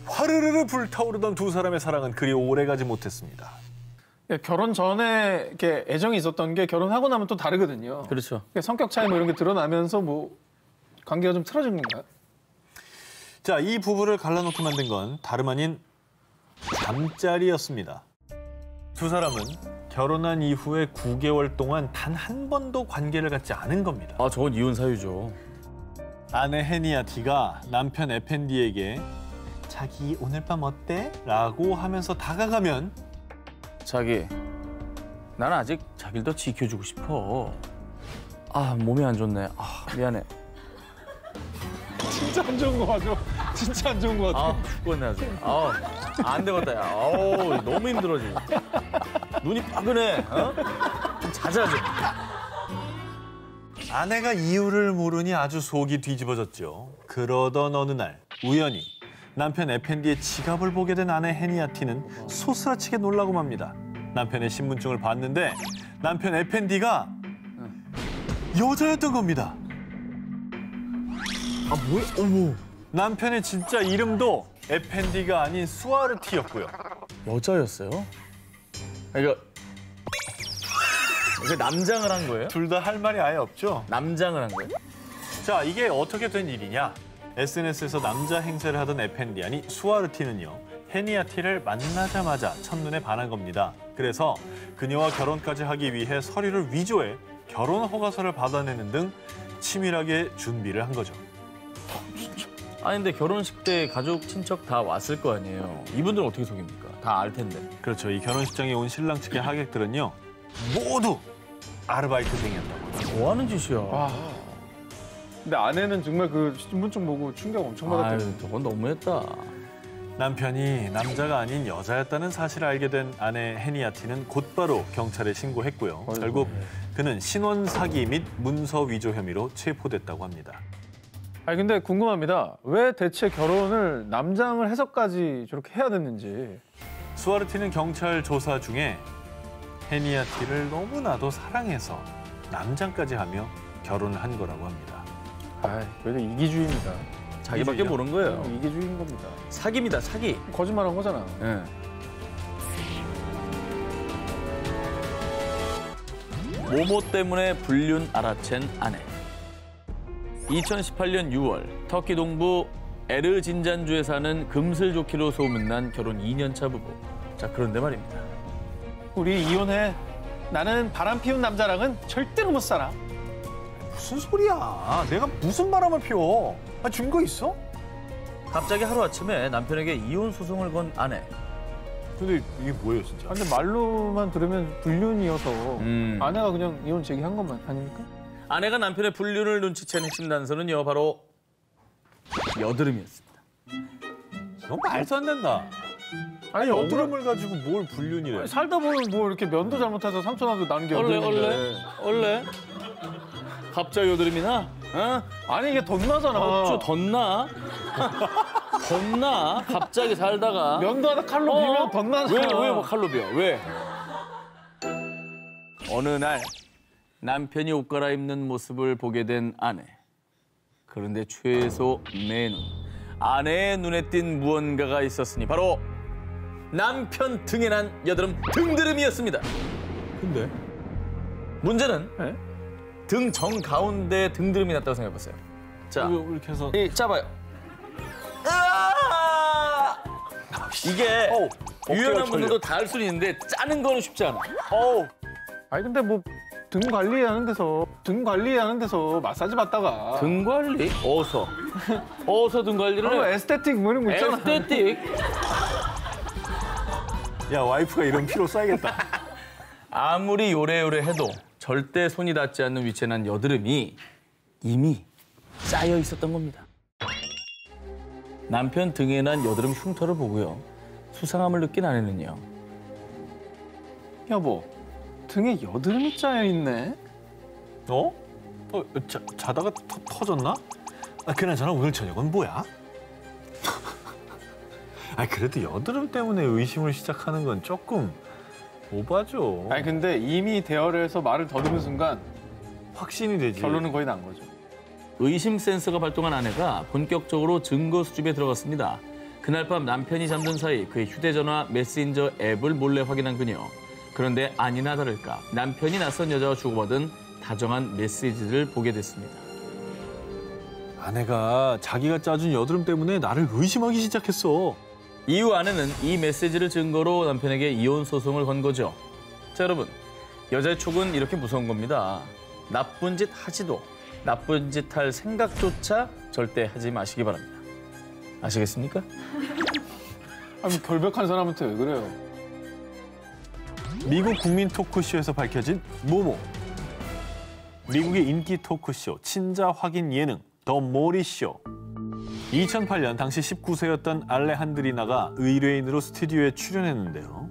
화르르르 불타오르던 두 사람의 사랑은 그리 오래가지 못했습니다. 결혼 전에 이렇게 애정이 있었던 게 결혼하고 나면 또 다르거든요. 그렇죠. 성격 차이 뭐 이런 게 드러나면서 뭐 관계가 좀 틀어진 건가요? 자, 이 부부를 갈라놓고 만든 건 다름 아닌 잠자리였습니다. 두 사람은 결혼한 이후에 9개월 동안 단 한 번도 관계를 갖지 않은 겁니다. 아, 저건 이혼 사유죠. 아내 헤니아티가 남편 에펜디에게 자기 오늘 밤 어때? 라고 하면서 다가가면 자기, 나는 아직 자기를 더 지켜주고 싶어. 아, 몸이 안 좋네. 아, 미안해. 진짜 안 좋은 거 맞아. 진짜 안 좋은 거 같아. 아, 죽겠네 아주. 아, 안 되겠다 야. 아우, 너무 힘들어 지금. 눈이 빠그네. 어? 좀 자자 좀. 아내가 이유를 모르니 아주 속이 뒤집어졌죠. 그러던 어느 날 우연히 남편 에펜디의 지갑을 보게 된 아내 헤니아티는 소스라치게 놀라고 맙니다. 남편의 신분증을 봤는데 남편 에펜디가 여자였던 겁니다. 아 뭐야? 어머. 남편의 진짜 이름도 에펜디가 아닌 수아르티였고요. 여자였어요? 이거 남장을 한 거예요? 둘 다 할 말이 아예 없죠. 남장을 한 거예요? 자, 이게 어떻게 된 일이냐? SNS에서 남자 행세를 하던 에펜디 아니 수아르티는요. 헤니아티를 만나자마자 첫눈에 반한 겁니다. 그래서 그녀와 결혼까지 하기 위해 서류를 위조해 결혼 허가서를 받아내는 등 치밀하게 준비를 한 거죠. 아니 근데 결혼식 때 가족 친척 다 왔을 거 아니에요. 이분들은 어떻게 속입니까? 다 알 텐데. 그렇죠. 이 결혼식장에 온 신랑 측의 하객들은요. 모두 아르바이트생이었다고. 뭐 하는 짓이야? 와. 근데 아내는 정말 그 신분증 보고 충격 엄청 받았대요. 아유, 저건 너무했다. 남편이 남자가 아닌 여자였다는 사실을 알게 된 아내 헤니아티는 곧바로 경찰에 신고했고요. 결국 그는 신원 사기 및 문서 위조 혐의로 체포됐다고 합니다. 아니 근데 궁금합니다. 왜 대체 결혼을 남장을 해서까지 저렇게 해야 됐는지. 수아르티는 경찰 조사 중에 헤니아티를 너무나도 사랑해서 남장까지 하며 결혼을 한 거라고 합니다. 아, 그래도 이기주의입니다. 자기밖에 모르는 거예요. 이기주의인 겁니다. 사기입니다, 사기. 거짓말한 거잖아. 예. 모모 때문에 불륜 알아챈 아내. 2018년 6월 터키 동부 에르진잔주에 사는 금슬조끼로 소문난 결혼 2년차 부부. 자, 그런데 말입니다. 우리 이혼해. 나는 바람 피운 남자랑은 절대로 못 살아. 무슨 소리야? 내가 무슨 바람을 피워? 증거 있어? 갑자기 하루아침에 남편에게 이혼 소송을 건 아내. 근데 이게 뭐예요, 진짜? 근데 말로만 들으면 불륜이어서 음. 아내가 그냥 이혼 제기한 것만 아닙니까? 아내가 남편의 불륜을 눈치챈 핵심 단서는요, 바로 여드름이었습니다. 너 말도 안 된다. 아니 여드름을 가지고 뭘 불륜이래? 살다 보면 뭐 이렇게 면도 잘못해서 상처 나도 나는 게 여드름인데. 원래? 갑자기 여드름이 나? 어? 아니 이게 덧나잖아. 어쭈 덧나? 덧나? 갑자기 살다가 면도 하다 칼로 비면 덧나잖아. 왜 칼로 비워? 왜? 어느 날 남편이 옷 갈아입는 모습을 보게 된 아내. 그런데 최소 내 눈, 아내의 눈에 띈 무언가가 있었으니 바로 남편 등에 난 여드름 등드름이었습니다. 근데? 문제는 네? 등 정가운데 등드름이 났다고 생각해보세요. 자, 이렇게 해서 짜봐요. 으아! 이게 유연한 분들도 다 할 수 있는데 짜는 거는 쉽지 않아. 아니 근데 뭐 등 관리하는 데서 마사지 받다가 등 관리? 어서 등 관리를 그리고 해. 에스테틱 뭐 이런 거 있잖아. 에스테틱. 야, 와이프가 이런 피로 써야겠다. 아무리 요래요래 해도 절대 손이 닿지 않는 위치에 난 여드름이 이미 쌓여 있었던 겁니다. 남편 등에 난 여드름 흉터를 보고요. 수상함을 느낀 아내는요. 여보, 등에 여드름이 짜여 있네. 자다가 터졌나? 그나저나 오늘 저녁은 뭐야? 그래도 여드름 때문에 의심을 시작하는 건 조금 오바죠. 아니 근데 이미 대화를 해서 말을 더듬은 순간 확신이 되지. 결론은 거의 난 거죠. 의심 센서가 발동한 아내가 본격적으로 증거 수집에 들어갔습니다. 그날 밤 남편이 잠든 사이 그의 휴대전화 메신저 앱을 몰래 확인한 그녀. 그런데 아니나 다를까 남편이 낯선 여자와 주고받은 다정한 메시지를 보게 됐습니다. 아내가 자기가 짜준 여드름 때문에 나를 의심하기 시작했어. 이후 아내는 이 메시지를 증거로 남편에게 이혼 소송을 건 거죠. 자, 여러분, 여자의 촉은 이렇게 무서운 겁니다. 나쁜 짓 하지도 나쁜 짓 할 생각조차 절대 하지 마시기 바랍니다. 아시겠습니까? 아니 결백한 사람한테 왜 그래요? 미국 국민 토크쇼에서 밝혀진 모모. 미국의 인기 토크쇼 친자 확인 예능 더 모리쇼. 2008년 당시 19세였던 알레한드리나가 의뢰인으로 스튜디오에 출연했는데요.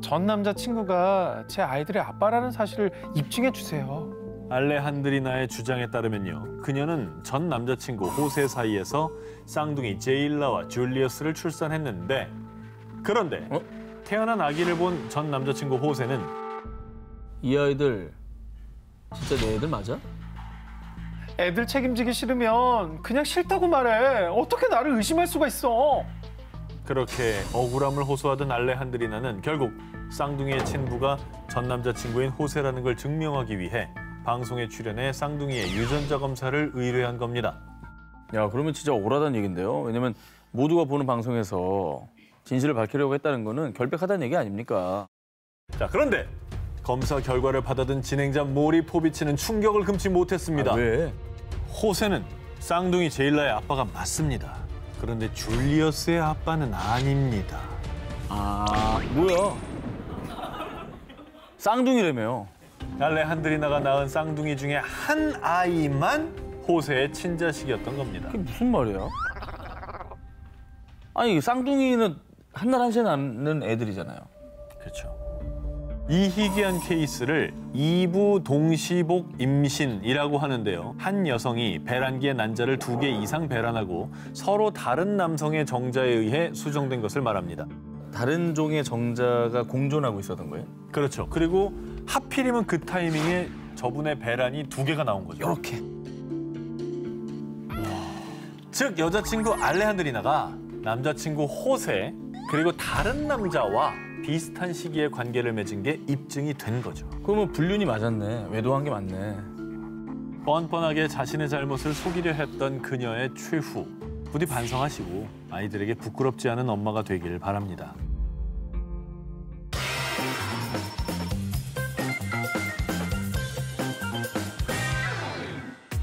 전 남자친구가 제 아이들의 아빠라는 사실을 입증해 주세요. 알레한드리나의 주장에 따르면요. 그녀는 전 남자친구 호세 사이에서 쌍둥이 제일라와 줄리어스를 출산했는데 그런데 태어난 아기를 본 전 남자친구 호세는 이 아이들 진짜 내 애들 맞아? 애들 책임지기 싫으면 그냥 싫다고 말해. 어떻게 나를 의심할 수가 있어? 그렇게 억울함을 호소하던 알레한드리나는 결국 쌍둥이의 친부가 전 남자친구인 호세라는 걸 증명하기 위해 방송에 출연해 쌍둥이의 유전자 검사를 의뢰한 겁니다. 야, 그러면 진짜 억울하다는 얘긴데요. 왜냐면 모두가 보는 방송에서 진실을 밝히려고 했다는 거는 결백하다는 얘기 아닙니까? 자, 그런데 검사 결과를 받아든 진행자 모리 포비치는 충격을 금치 못했습니다. 아, 왜? 호세는 쌍둥이 제일라의 아빠가 맞습니다. 그런데 줄리어스의 아빠는 아닙니다. 아, 뭐야? 쌍둥이라며. 알레한드리나가 낳은 쌍둥이 중에 한 아이만 호세의 친자식이었던 겁니다. 그게 무슨 말이야? 아니, 쌍둥이는 한날 한시에 낳는 애들이잖아요. 그렇죠. 이 희귀한 케이스를 이부 동시복 임신이라고 하는데요. 한 여성이 배란기의 난자를 2개 이상 배란하고 서로 다른 남성의 정자에 의해 수정된 것을 말합니다. 다른 종의 정자가 공존하고 있었던 거예요? 그렇죠. 그리고 하필이면 그 타이밍에 저분의 배란이 2개가 나온 거죠. 이렇게. 즉 여자친구 알레한드리나가 남자친구 호세 그리고 다른 남자와 비슷한 시기에 관계를 맺은 게 입증이 된 거죠. 그러면 불륜이 맞았네. 외도한 게 맞네. 뻔뻔하게 자신의 잘못을 속이려 했던 그녀의 최후. 부디 반성하시고 아이들에게 부끄럽지 않은 엄마가 되길 바랍니다.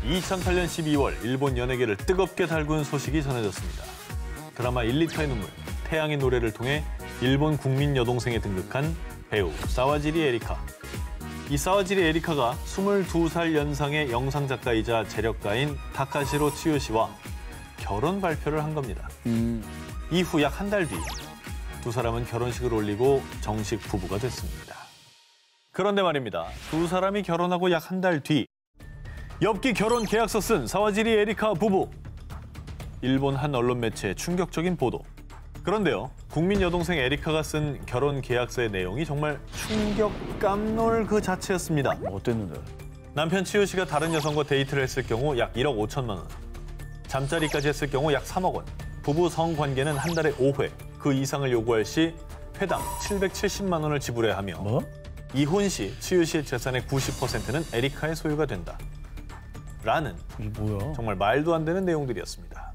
(2008년 12월) 일본 연예계를 뜨겁게 달군 소식이 전해졌습니다. 드라마 1리터의 눈물, 태양의 노래를 통해 일본 국민 여동생에 등극한 배우 사와지리 에리카. 이 사와지리 에리카가 22살 연상의 영상작가이자 재력가인 타카시로 츠요시와 결혼 발표를 한 겁니다. 이후 약 한 달 뒤 두 사람은 결혼식을 올리고 정식 부부가 됐습니다. 그런데 말입니다. 두 사람이 결혼하고 약 한 달 뒤 엽기 결혼 계약서 쓴 사와지리 에리카 부부. 일본 한 언론 매체의 충격적인 보도. 그런데요, 국민 여동생 에리카가 쓴 결혼 계약서의 내용이 정말 충격 깜놀 그 자체였습니다. 어땠는데? 남편 치유 씨가 다른 여성과 데이트를 했을 경우 약 1억 5천만 원. 잠자리까지 했을 경우 약 3억 원. 부부 성관계는 한 달에 5회. 그 이상을 요구할 시 회당 770만 원을 지불해야 하며 뭐? 이혼 시 치유 씨의 재산의 90%는 에리카의 소유가 된다. 라는 이게 뭐야? 정말 말도 안 되는 내용들이었습니다.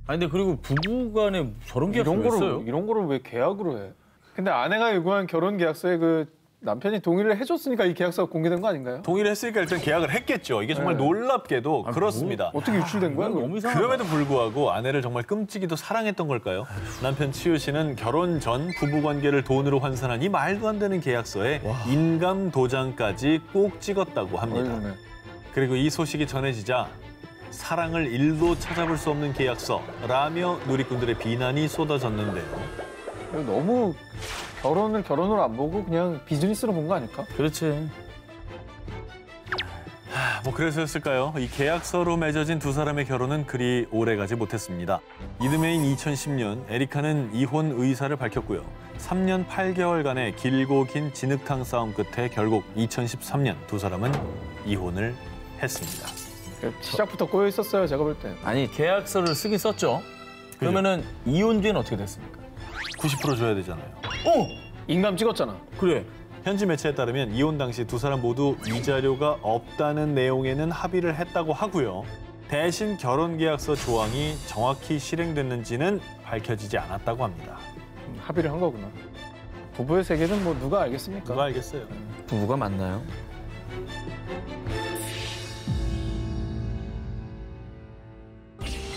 아니, 근데 그리고 부부간에 저런 계약서 왜 써요? 이런 거를 왜 계약으로 해? 근데 아내가 요구한 결혼 계약서에 그 남편이 동의를 해줬으니까 이 계약서가 공개된 거 아닌가요? 동의를 했으니까 일단 계약을 했겠죠. 이게 정말 네. 놀랍게도 그렇습니다. 어떻게 유출된 거야? 너무 이상하다. 그럼에도 불구하고 아내를 정말 끔찍이도 사랑했던 걸까요? 남편 치유 씨는 결혼 전 부부 관계를 돈으로 환산한 이 말도 안 되는 계약서에 인감 도장까지 꼭 찍었다고 합니다. 어이구네. 그리고 이 소식이 전해지자 사랑을 1도 찾아볼 수 없는 계약서라며 누리꾼들의 비난이 쏟아졌는데요. 너무 결혼을 결혼으로 안 보고 그냥 비즈니스로 본 거 아닐까? 그렇지. 뭐 그래서였을까요? 이 계약서로 맺어진 두 사람의 결혼은 그리 오래가지 못했습니다. 이듬해인 2010년 에리카는 이혼 의사를 밝혔고요. 3년 8개월간의 길고 긴 진흙탕 싸움 끝에 결국 2013년 두 사람은 이혼을 했습니다. 시작부터 꼬여 있었어요, 제가 볼 때. 아니, 계약서를 쓰긴 썼죠. 그러면은 이혼 뒤엔 어떻게 됐습니까? 90% 줘야 되잖아요. 인감 찍었잖아. 그래. 현지 매체에 따르면 이혼 당시 두 사람 모두 위자료가 없다는 내용에는 합의를 했다고 하고요. 대신 결혼계약서 조항이 정확히 실행됐는지는 밝혀지지 않았다고 합니다. 합의를 한 거구나. 부부의 세계는 뭐 누가 알겠습니까? 누가 알겠어요. 부부가 맞나요?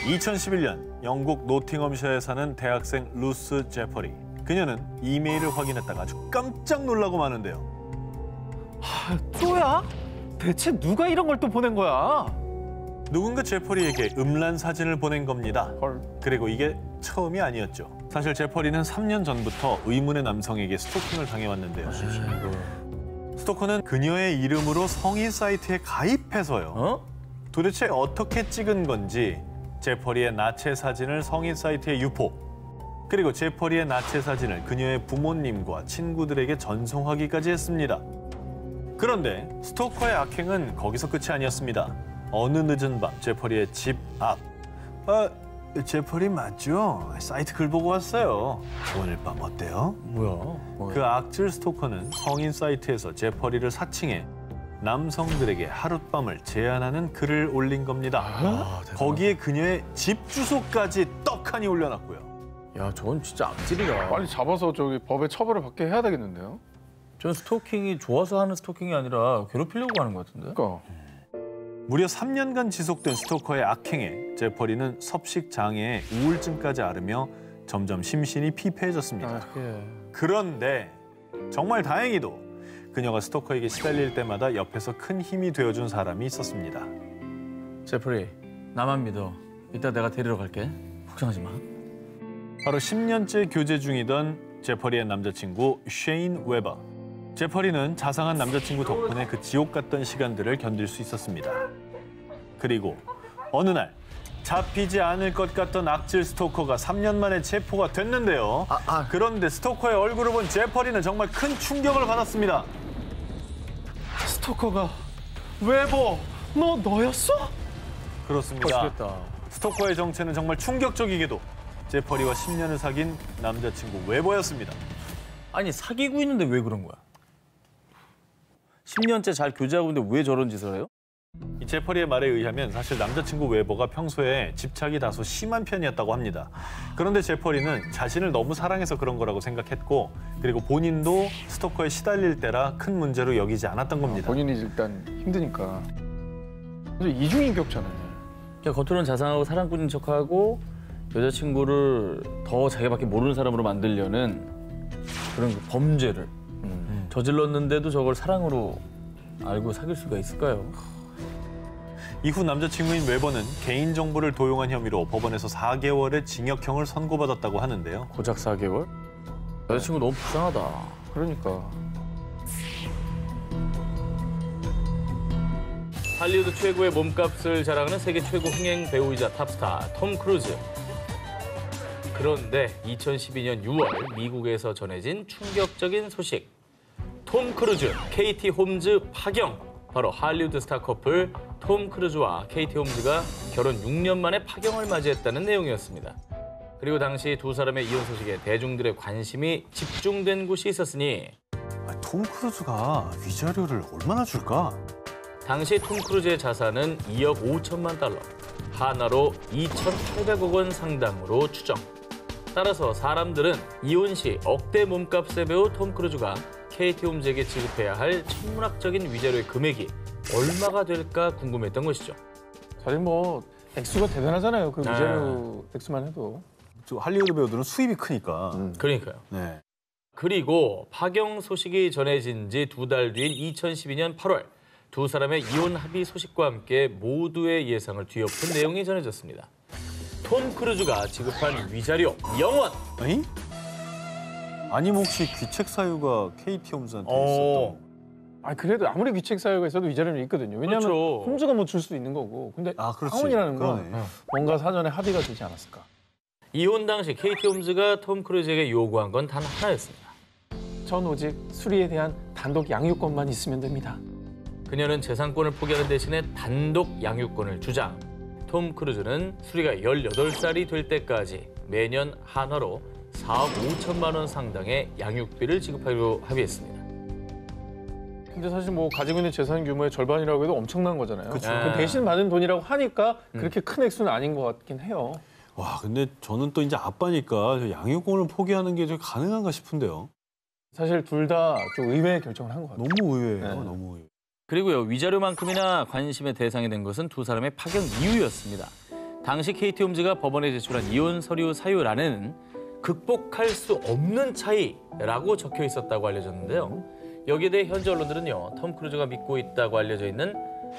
(2011년) 영국 노팅엄셔에 사는 대학생 루스 제퍼리. 그녀는 이메일을 확인했다가 아주 깜짝 놀라고 마는데요. 또야? 대체 누가 이런 걸 또 보낸 거야? 누군가 제퍼리에게 음란 사진을 보낸 겁니다. 헐. 그리고 이게 처음이 아니었죠. 사실 제퍼리는 3년 전부터 의문의 남성에게 스토킹을 당해왔는데요. 스토커는 그녀의 이름으로 성인 사이트에 가입해서요. 어? 도대체 어떻게 찍은 건지 제퍼리의 나체 사진을 성인 사이트에 유포. 그리고 제퍼리의 나체 사진을 그녀의 부모님과 친구들에게 전송하기까지 했습니다. 그런데 스토커의 악행은 거기서 끝이 아니었습니다. 어느 늦은 밤 제퍼리의 집 앞. 제퍼리 맞죠? 사이트 글 보고 왔어요. 오늘 밤 어때요? 뭐야? 그 악질 스토커는 성인 사이트에서 제퍼리를 사칭해 남성들에게 하룻밤을 제안하는 글을 올린 겁니다. 거기에 그녀의 집 주소까지 떡하니 올려놨고요. 야, 저건 진짜 악질이다. 빨리 잡아서 저기 법에 처벌을 받게 해야 되겠는데요? 전 스토킹이 좋아서 하는 스토킹이 아니라 괴롭히려고 하는 것 같은데? 그러니까. 무려 3년간 지속된 스토커의 악행에 제퍼리는 섭식 장애에 우울증까지 앓으며 점점 심신이 피폐해졌습니다. 그런데 정말 다행히도 그녀가 스토커에게 시달릴 때마다 옆에서 큰 힘이 되어준 사람이 있었습니다. 제프리, 나만 믿어. 이따 내가 데리러 갈게. 걱정하지 마. 바로 10년째 교제 중이던 제퍼리의 남자친구 쉐인 웨버. 제퍼리는 자상한 남자친구 덕분에 그 지옥 같던 시간들을 견딜 수 있었습니다. 그리고 어느 날 잡히지 않을 것 같던 악질 스토커가 3년 만에 체포가 됐는데요. 그런데 스토커의 얼굴을 본 제퍼리는 정말 큰 충격을 받았습니다. 스토커가 웨버, 너였어? 그렇습니다. 그렇겠다. 스토커의 정체는 정말 충격적이게도 제퍼리와 10년을 사귄 남자친구 웨버였습니다. 아니, 사귀고 있는데 왜 그런 거야? 10년째 잘 교제하고 있는데 왜 저런 짓을 해요? 이 제퍼리의 말에 의하면 사실 남자친구 웨버가 평소에 집착이 다소 심한 편이었다고 합니다. 그런데 제퍼리는 자신을 너무 사랑해서 그런 거라고 생각했고, 그리고 본인도 스토커에 시달릴 때라 큰 문제로 여기지 않았던 겁니다. 본인이 일단 힘드니까. 이중인격자네. 그냥 겉으로는 자상하고 사랑꾼인 척하고 여자친구를 더 자기밖에 모르는 사람으로 만들려는 그런 그 범죄를 저질렀는데도 저걸 사랑으로 알고 사귈 수가 있을까요? 이후 남자친구인 웨버는 개인정보를 도용한 혐의로 법원에서 4개월의 징역형을 선고받았다고 하는데요. 고작 4개월? 여자친구 너무 불쌍하다. 그러니까. 할리우드 최고의 몸값을 자랑하는 세계 최고 흥행 배우이자 탑스타 톰 크루즈. 그런데 2012년 6월 미국에서 전해진 충격적인 소식. 톰 크루즈, 케이티 홈즈 파경. 바로 할리우드 스타 커플 톰 크루즈와 케이티 홈즈가 결혼 6년 만에 파경을 맞이했다는 내용이었습니다. 그리고 당시 두 사람의 이혼 소식에 대중들의 관심이 집중된 곳이 있었으니 톰 크루즈가 위자료를 얼마나 줄까? 당시 톰 크루즈의 자산은 2억 5천만 달러, 하나로 2,800억 원 상당으로 추정. 따라서 사람들은 이혼 시 억대 몸값의 배우 톰 크루즈가 케이티 홈즈에게 지급해야 할 천문학적인 위자료의 금액이 얼마가 될까 궁금했던 것이죠. 사실 뭐 액수가 대단하잖아요. 그 위자료 액수만 해도. 할리우드 배우들은 수입이 크니까. 그러니까요. 네. 그리고 파경 소식이 전해진 지 2달 뒤인 2012년 8월 두 사람의 이혼 합의 소식과 함께 모두의 예상을 뒤엎은 내용이 전해졌습니다. 톰 크루즈가 지급한 위자료 0원! 아니? 아니면 혹시 귀책 사유가 케이티 홈즈한테 있었던? 그래도 아무리 귀책 사유가 있어도 위자료는 있거든요. 왜냐하면 그렇죠. 홈즈가 뭐 줄 수도 있는 거고. 근데 그렇지. 파원이라는 건 그러네. 뭔가 사전에 합의가 되지 않았을까. 이혼 당시 케이티 홈즈가 톰 크루즈에게 요구한 건 단 하나였습니다. 전 오직 수리에 대한 단독 양육권만 있으면 됩니다. 그녀는 재산권을 포기하는 대신에 단독 양육권을 주장. 톰 크루즈는 수리가 18살이 될 때까지 매년 한화로 4억 5천만 원 상당의 양육비를 지급하기로 합의했습니다. 근데 사실 뭐 가지고 있는 재산 규모의 절반이라고 해도 엄청난 거잖아요. 그쵸. 그 대신 받은 돈이라고 하니까 그렇게 큰 액수는 아닌 것 같긴 해요. 와, 근데 저는 또 이제 아빠니까 저 양육권을 포기하는 게 좀 가능한가 싶은데요. 사실 둘 다 좀 의외의 결정을 한 것 같아요. 너무 의외예요. 네. 너무 의외. 그리고요, 위자료만큼이나 관심의 대상이 된 것은 두 사람의 파경 이유였습니다. 당시 케이티 홈즈가 법원에 제출한 이혼 서류 사유란에는 극복할 수 없는 차이라고 적혀 있었다고 알려졌는데요. 여기에 대해 현지 언론들은요, 톰 크루즈가 믿고 있다고 알려져 있는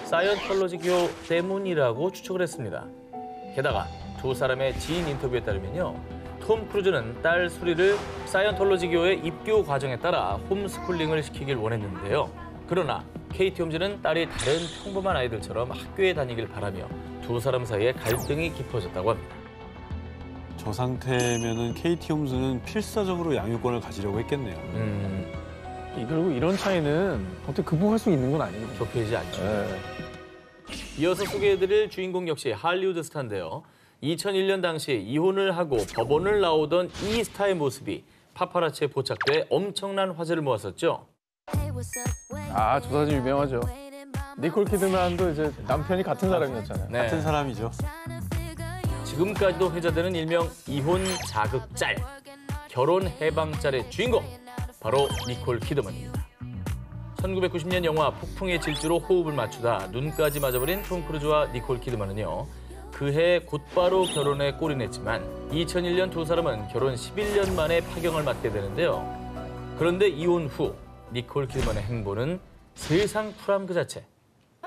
사이언톨로지교 때문이라고 추측을 했습니다. 게다가 두 사람의 지인 인터뷰에 따르면요, 톰 크루즈는 딸 수리를 사이언톨로지교의 입교 과정에 따라 홈스쿨링을 시키길 원했는데요. 그러나 KT 홈즈는 딸이 다른 평범한 아이들처럼 학교에 다니길 바라며 두 사람 사이에 갈등이 깊어졌다고 합니다. 저 상태면은 KT 홈즈는 필사적으로 양육권을 가지려고 했겠네요. 결국 이런 차이는 어떻게 극복할 수 있는 건 아니거든요. 좁혀지지 않죠. 네. 이어서 소개해드릴 주인공 역시 할리우드 스타인데요. 2001년 당시 이혼을 하고 법원을 나오던 이 스타의 모습이 파파라치에 포착돼 엄청난 화제를 모았었죠. 아, 저 사진 유명하죠. 니콜 키드만도 이제 남편이 같은 사람이었잖아요. 네. 같은 사람이죠. 지금까지도 회자되는 일명 이혼 자극짤, 결혼 해방짤의 주인공, 바로 니콜 키드만입니다. 1990년 영화 폭풍의 질주로 호흡을 맞추다 눈까지 맞아버린 톰 크루즈와 니콜 키드만은요. 그해 곧바로 결혼에 골인했지만 2001년 두 사람은 결혼 11년 만에 파경을 맞게 되는데요. 그런데 이혼 후 니콜 키드만의 행보는 세상 푸람 그 자체.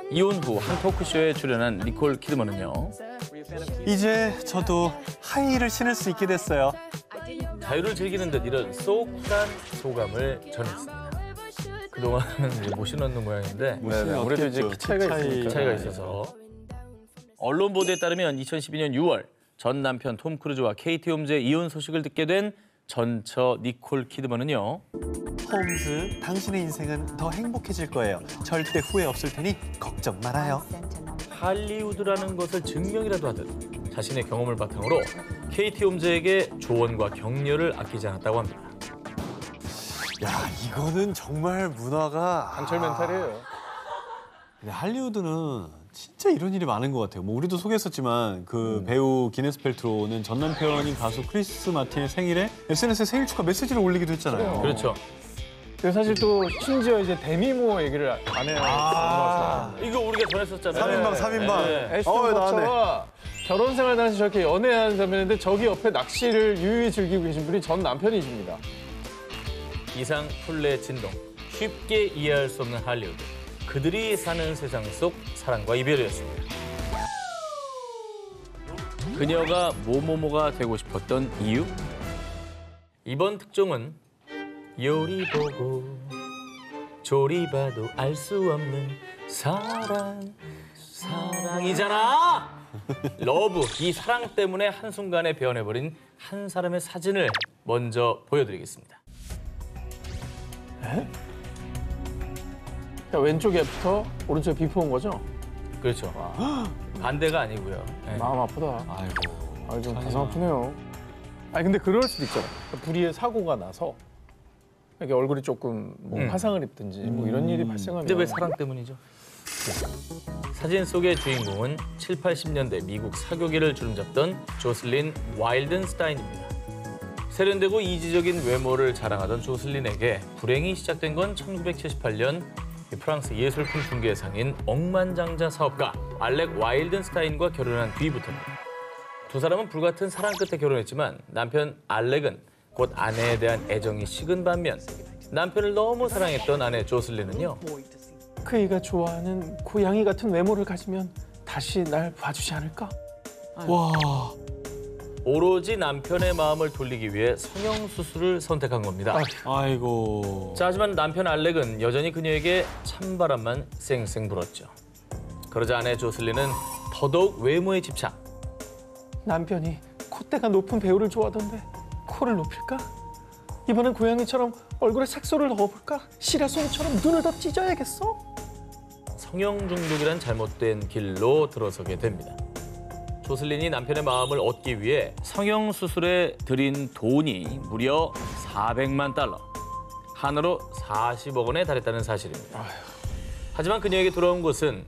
이혼 후 한 토크쇼에 출연한 니콜 키드만은요. 이제 저도 하이힐을 신을 수 있게 됐어요. 자유를 즐기는 듯 이런 쏙한 소감을 전했습니다. 그동안은 이제 못 신었는 모양인데 네, 아무래도 이제 키 차이가 있으니까. 차이가 있어서. 언론 보도에 따르면 2012년 6월 전 남편 톰 크루즈와 KT 홈즈의 이혼 소식을 듣게 된 전처 니콜 키드만은요. 홈즈, 당신의 인생은 더 행복해질 거예요. 절대 후회 없을 테니 걱정 말아요. 할리우드라는 것을 증명이라도 하듯 자신의 경험을 바탕으로 KT 홈즈에게 조언과 격려를 아끼지 않았다고 합니다. 야, 이거는 정말 문화가 한철 멘탈이에요. 근데 할리우드는 진짜 이런 일이 많은 것 같아요. 뭐 우리도 소개했었지만 그 배우 기네스 펠트로는 전 남편인 가수 크리스 마틴의 생일에 SNS에 생일 축하 메시지를 올리기도 했잖아요. 그렇죠. 그리고 사실 또 심지어 이제 데미 무어 얘기를 안 해요. 이거 우리가 전했었잖아요. 3인방, 3인방. 네. 애쉬턴 버처가 결혼 생활 당시 저렇게 연애하는 장면인데 저기 옆에 낚시를 유유히 즐기고 계신 분이 전 남편이십니다. 이상 풀레 진동. 쉽게 이해할 수 없는 할리우드. 그들이 사는 세상 속 사랑과 이별이었습니다. 그녀가 뭐뭐뭐가 되고 싶었던 이유? 이번 특종은 요리 보고 조리 봐도 알 수 없는 사랑이잖아! 러브, 이 사랑 때문에 한순간에 변해버린 한 사람의 사진을 먼저 보여드리겠습니다. 그러니까 왼쪽 애프터, 오른쪽 비포인 거죠? 그렇죠. 반대가 아니고요. 네. 마음 아프다. 아이고. 좀 가슴 아프네요. 아니 근데 그럴 수도 있잖아. 불의의 사고가 나서 이렇게 얼굴이 조금 뭐 화상을 입든지 뭐 이런 일이 발생하면. 근데 왜 사랑 때문이죠? 사진 속의 주인공은 7, 80년대 미국 사교계를 주름잡던 조슬린 와일든스타인입니다. 세련되고 이지적인 외모를 자랑하던 조슬린에게 불행이 시작된 건 1978년 프랑스 예술품 중개상인 억만장자 사업가 알렉 와일든스타인과 결혼한 뒤부터입니다. 두 사람은 불같은 사랑 끝에 결혼했지만 남편 알렉은 곧 아내에 대한 애정이 식은 반면 남편을 너무 사랑했던 아내 조슬린은요. 그이가 좋아하는 고양이 같은 외모를 가지면 다시 날 봐주지 않을까? 와. 오로지 남편의 마음을 돌리기 위해 성형수술을 선택한 겁니다. 아이고. 자, 하지만 남편 알렉은 여전히 그녀에게 찬바람만 쌩쌩 불었죠. 그러자 아내 조슬린은 더더욱 외모에 집착. 남편이 콧대가 높은 배우를 좋아하던데 코를 높일까? 이번엔 고양이처럼 얼굴에 색소를 넣어볼까? 시라소니처럼 눈을 더 찢어야겠어? 성형 중독이란 잘못된 길로 들어서게 됩니다. 조슬린이 남편의 마음을 얻기 위해 성형 수술에 들인 돈이 무려 400만 달러, 한화로 40억 원에 달했다는 사실입니다. 하지만 그녀에게 돌아온 것은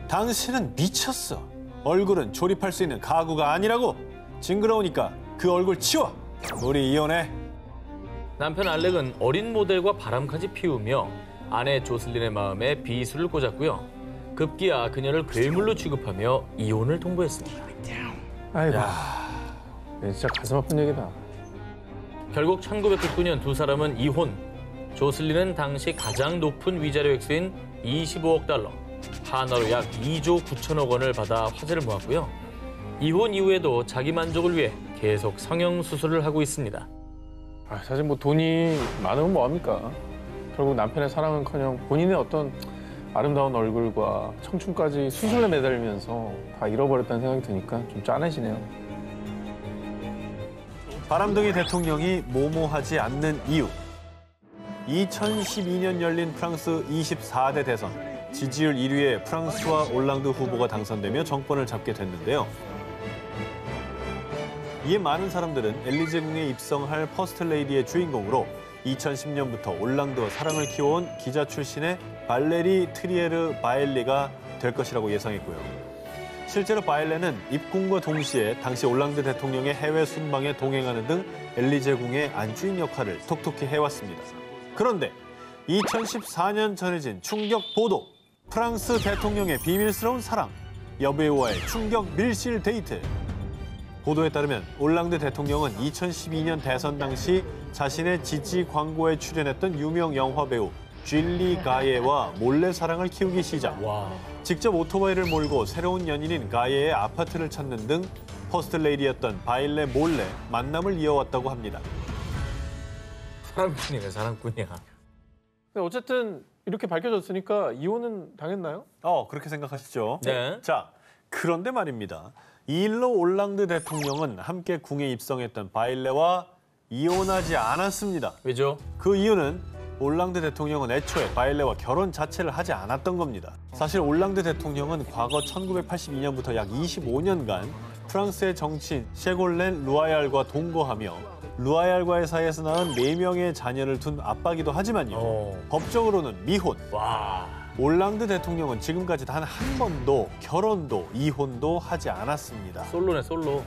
당신은 미쳤어. 얼굴은 조립할 수 있는 가구가 아니라고. 징그러우니까 그 얼굴 치워. 우리 이혼해. 남편 알렉은 어린 모델과 바람까지 피우며 아내 조슬린의 마음에 비수를 꽂았고요. 급기야 그녀를 괴물로 취급하며 이혼을 통보했습니다. 아이고, 진짜 가슴 아픈 얘기다. 결국 1999년 두 사람은 이혼. 조슬린은 당시 가장 높은 위자료 액수인 25억 달러, 한화로 약 2조 9천억 원을 받아 화제를 모았고요. 이혼 이후에도 자기 만족을 위해 계속 성형 수술을 하고 있습니다. 사실 뭐 돈이 많으면 뭐합니까? 결국 남편의 사랑은커녕 본인의 어떤 아름다운 얼굴과 청춘까지 수술에 매달리면서 다 잃어버렸다는 생각이 드니까 좀 짠해지네요. 바람둥이 대통령이 모모하지 않는 이유. 2012년 열린 프랑스 24대 대선. 지지율 1위의 프랑스와 올랑드 후보가 당선되며 정권을 잡게 됐는데요. 이에 많은 사람들은 엘리제 궁에 입성할 퍼스트 레이디의 주인공으로 2010년부터 올랑드와 사랑을 키워온 기자 출신의 발레리 트리에르 바엘리가 될 것이라고 예상했고요. 실제로 바엘레는 입궁과 동시에 당시 올랑드 대통령의 해외 순방에 동행하는 등 엘리제 궁의 안주인 역할을 톡톡히 해왔습니다. 그런데 2014년 전해진 충격 보도, 프랑스 대통령의 비밀스러운 사랑, 여배우와의 충격 밀실 데이트. 보도에 따르면 올랑드 대통령은 2012년 대선 당시 자신의 지지 광고에 출연했던 유명 영화 배우 줄리 가예와 몰래 사랑을 키우기 시작. 직접 오토바이를 몰고 새로운 연인인 가예의 아파트를 찾는 등 퍼스트 레이디였던 바일레 몰래 만남을 이어왔다고 합니다. 사랑꾼이네, 사랑꾼이야. 근데 어쨌든 이렇게 밝혀졌으니까 이혼은 당했나요? 그렇게 생각하시죠? 네. 자, 그런데 말입니다. 이 일로 올랑드 대통령은 함께 궁에 입성했던 바일레와 이혼하지 않았습니다. 왜죠? 그 이유는 올랑드 대통령은 애초에 바일레와 결혼 자체를 하지 않았던 겁니다. 사실 올랑드 대통령은 과거 1982년부터 약 25년간 프랑스의 정치인 셰골렌 루아얄과 동거하며 루아얄과의 사이에서 낳은 4명의 자녀를 둔 아빠기도 하지만요. 법적으로는 미혼. 올랑드 대통령은 지금까지 단 한 번도 결혼도 이혼도 하지 않았습니다. 솔로네, 솔로.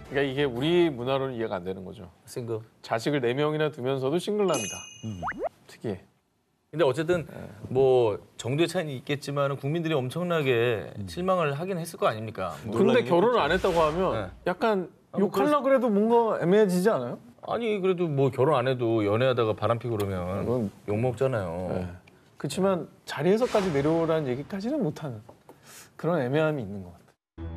그러니까 이게 우리 문화로는 이해가 안 되는 거죠. 싱글. 자식을 4명이나 두면서도 싱글랍니다. 특이해. 근데 어쨌든 뭐 정도의 차이는 있겠지만 국민들이 엄청나게 실망을 하긴 했을 거 아닙니까? 근데 결혼을 안 했다고 하면 약간 욕하려고 그래도 뭔가 애매해지지 않아요? 아니 그래도 뭐 결혼 안 해도 연애하다가 바람피고 그러면 그건- 욕먹잖아요. 네. 그렇지만 자리에서까지 내려오라는 얘기까지는 못하는 그런 애매함이 있는 것 같아요.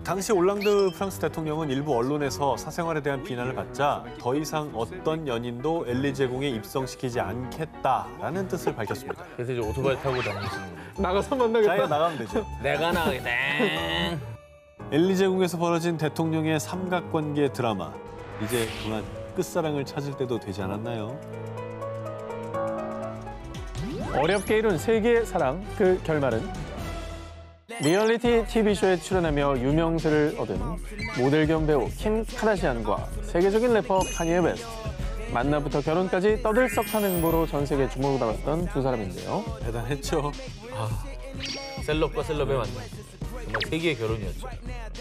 당시 올랑드 프랑스 대통령은 일부 언론에서 사생활에 대한 비난을 받자 더 이상 어떤 연인도 엘리제 궁에 입성시키지 않겠다라는 뜻을 밝혔습니다. 그래서 이제 오토바이 타고 다니시는 거예요. 나가서 만나겠다. 자기가 나가면 되죠. 내가 나가겠다. 엘리제 궁에서 벌어진 대통령의 삼각관계 드라마. 이제 그만 끝사랑을 찾을 때도 되지 않았나요? 어렵게 이룬 세계의 사랑, 그 결말은 리얼리티 TV쇼에 출연하며 유명세를 얻은 모델 겸 배우 킴 카다시안과 세계적인 래퍼 카니에 웨스트. 만나부터 결혼까지 떠들썩한 행보로 전 세계에 주목을 받았던 두 사람인데요. 대단했죠. 셀럽과 셀럽의 만남. 정말 세계의 결혼이었죠.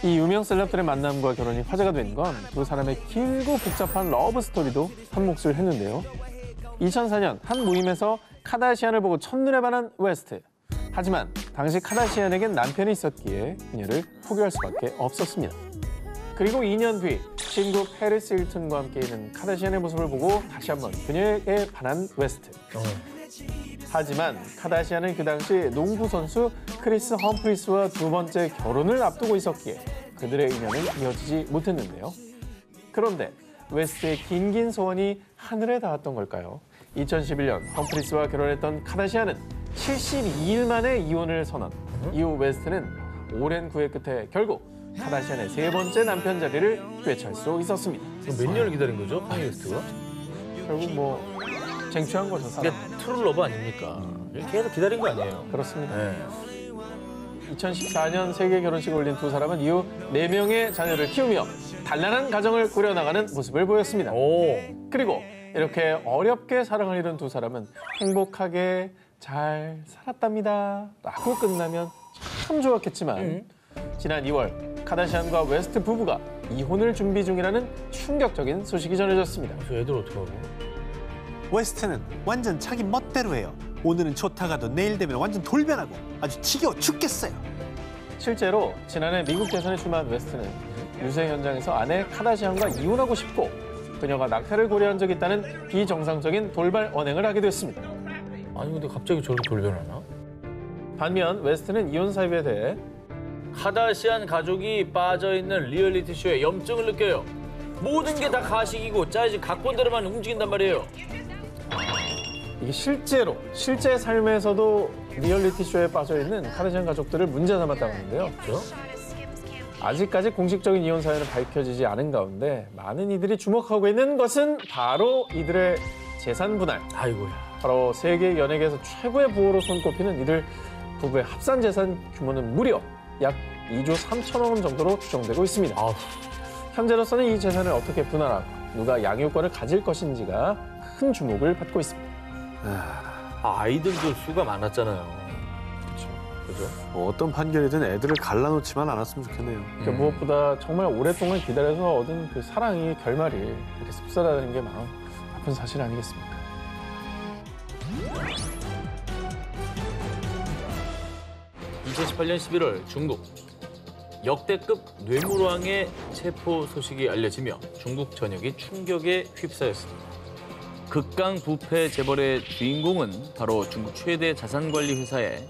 이 유명 셀럽들의 만남과 결혼이 화제가 된 건 두 사람의 길고 복잡한 러브 스토리도 한 몫을 했는데요. 2004년 한 모임에서 카다시안을 보고 첫눈에 반한 웨스트. 하지만 당시 카다시안에겐 남편이 있었기에 그녀를 포기할 수밖에 없었습니다. 그리고 2년 뒤 친구 페리스 힐튼과 함께 있는 카다시안의 모습을 보고 다시 한번 그녀에게 반한 웨스트. 하지만 카다시안은 그 당시 농구 선수 크리스 험프리스와 두 번째 결혼을 앞두고 있었기에 그들의 인연은 이어지지 못했는데요. 그런데 웨스트의 긴긴 소원이 하늘에 닿았던 걸까요? 2011년 험프리스와 결혼했던 카다시안은 72일 만에 이혼을 선언. 이후 웨스트는 오랜 구애 끝에 결국 카다시안의 세 번째 남편 자리를 되찾을 수 있었습니다. 그럼 몇 년을 기다린 거죠, 카니 웨스트가? 결국 뭐 쟁취한 거죠, 사람. 이게 트루 러브 아닙니까? 계속 기다린 거 아니에요? 그렇습니다. 네. 2014년 세계 결혼식을 올린 두 사람은 이후 4명의 자녀를 키우며 단란한 가정을 꾸려나가는 모습을 보였습니다. 오. 그리고 이렇게 어렵게 사랑을 이룬 두 사람은 행복하게 잘 살았답니다. 라고 끝나면 참 좋았겠지만 지난 2월 카다시안과 웨스트 부부가 이혼을 준비 중이라는 충격적인 소식이 전해졌습니다. 저 애들 어떡하고? 웨스트는 완전 자기 멋대로 해요. 오늘은 좋다가도 내일 되면 완전 돌변하고 아주 지겨워 죽겠어요. 실제로 지난해 미국 대선에 출마한 웨스트는 유세 현장에서 아내 카다시안과 이혼하고 싶고 그녀가 낙태를 고려한 적이 있다는 비정상적인 돌발 언행을 하게 됐습니다. 아니 근데 갑자기 저렇게 돌변하나? 반면 웨스트는 이혼 사유에 대해 카다시안 가족이 빠져있는 리얼리티 쇼에 염증을 느껴요. 모든 게 다 가식이고 짜이지 각본대로만 움직인단 말이에요. 이게 실제 삶에서도 리얼리티 쇼에 빠져 있는 카르디안 가족들을 문제 삼았다고 하는데요. 아직까지 공식적인 이혼 사연은 밝혀지지 않은 가운데 많은 이들이 주목하고 있는 것은 바로 이들의 재산 분할. 아이고야. 바로 세계 연예계에서 최고의 부호로 손꼽히는 이들 부부의 합산 재산 규모는 무려 약 2조 3천억 원 정도로 추정되고 있습니다. 현재로서는 이 재산을 어떻게 분할하고 누가 양육권을 가질 것인지가 큰 주목을 받고 있습니다. 아이들도 수가 많았잖아요. 그죠? 뭐 어떤 판결이든 애들을 갈라놓지만 않았으면 좋겠네요. 그러니까 무엇보다 정말 오랫동안 기다려서 얻은 그 사랑이 결말이 이렇게 씁쓸하다는 게 마음 아픈 사실 아니겠습니까? (2018년 11월) 중국 역대급 뇌물왕의 체포 소식이 알려지며 중국 전역이 충격에 휩싸였습니다. 극강부패 재벌의 주인공은 바로 중국 최대 자산관리 회사의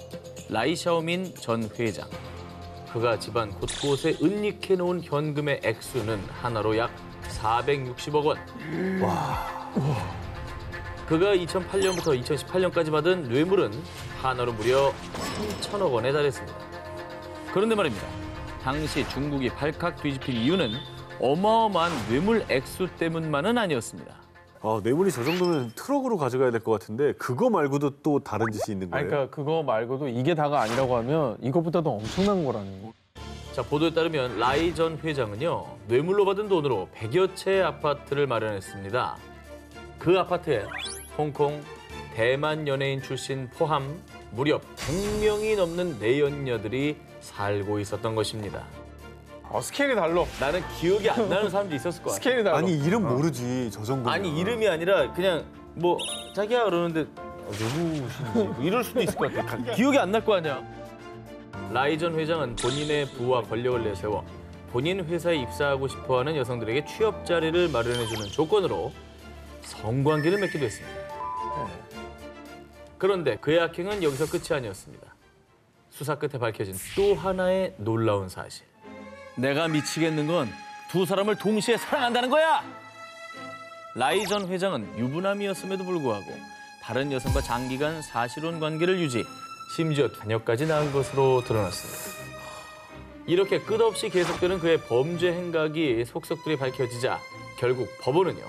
라이샤오민 전 회장. 그가 집안 곳곳에 은닉해 놓은 현금의 액수는 하나로 약 460억 원. 그가 2008년부터 2018년까지 받은 뇌물은 하나로 무려 3천억 원에 달했습니다. 그런데 말입니다. 당시 중국이 발칵 뒤집힌 이유는 어마어마한 뇌물 액수 때문만은 아니었습니다. 뇌물이 저 정도면 트럭으로 가져가야 될 것 같은데 그거 말고도 또 다른 짓이 있는 거예요? 그러니까 그거 말고도 이게 다가 아니라고 하면 이것보다도 엄청난 거라는 거. 자, 보도에 따르면 라이 전 회장은요, 뇌물로 받은 돈으로 100여 채의 아파트를 마련했습니다. 그 아파트에 홍콩, 대만 연예인 출신 포함 무려 100명이 넘는 내연녀들이 살고 있었던 것입니다. 스케일이 달라. 나는 기억이 안 나는 사람도 있었을 거야. 스케일이 달라. 아니 이름 모르지 저 정도. 아니 이름이 아니라 그냥 뭐 자기야 그러는데 누구신지 뭐 이럴 수도 있을 것 같아. 기억이 안 날 거 아니야. 라이 전 회장은 본인의 부와 권력을 내세워 본인 회사에 입사하고 싶어하는 여성들에게 취업 자리를 마련해주는 조건으로 성관계를 맺기도 했습니다. 그런데 그의 악행은 여기서 끝이 아니었습니다. 수사 끝에 밝혀진 또 하나의 놀라운 사실. 내가 미치겠는 건 두 사람을 동시에 사랑한다는 거야! 라이 전 회장은 유부남이었음에도 불구하고 다른 여성과 장기간 사실혼 관계를 유지, 심지어 자녀까지 낳은 것으로 드러났습니다. 이렇게 끝없이 계속되는 그의 범죄 행각이 속속들이 밝혀지자 결국 법원은요.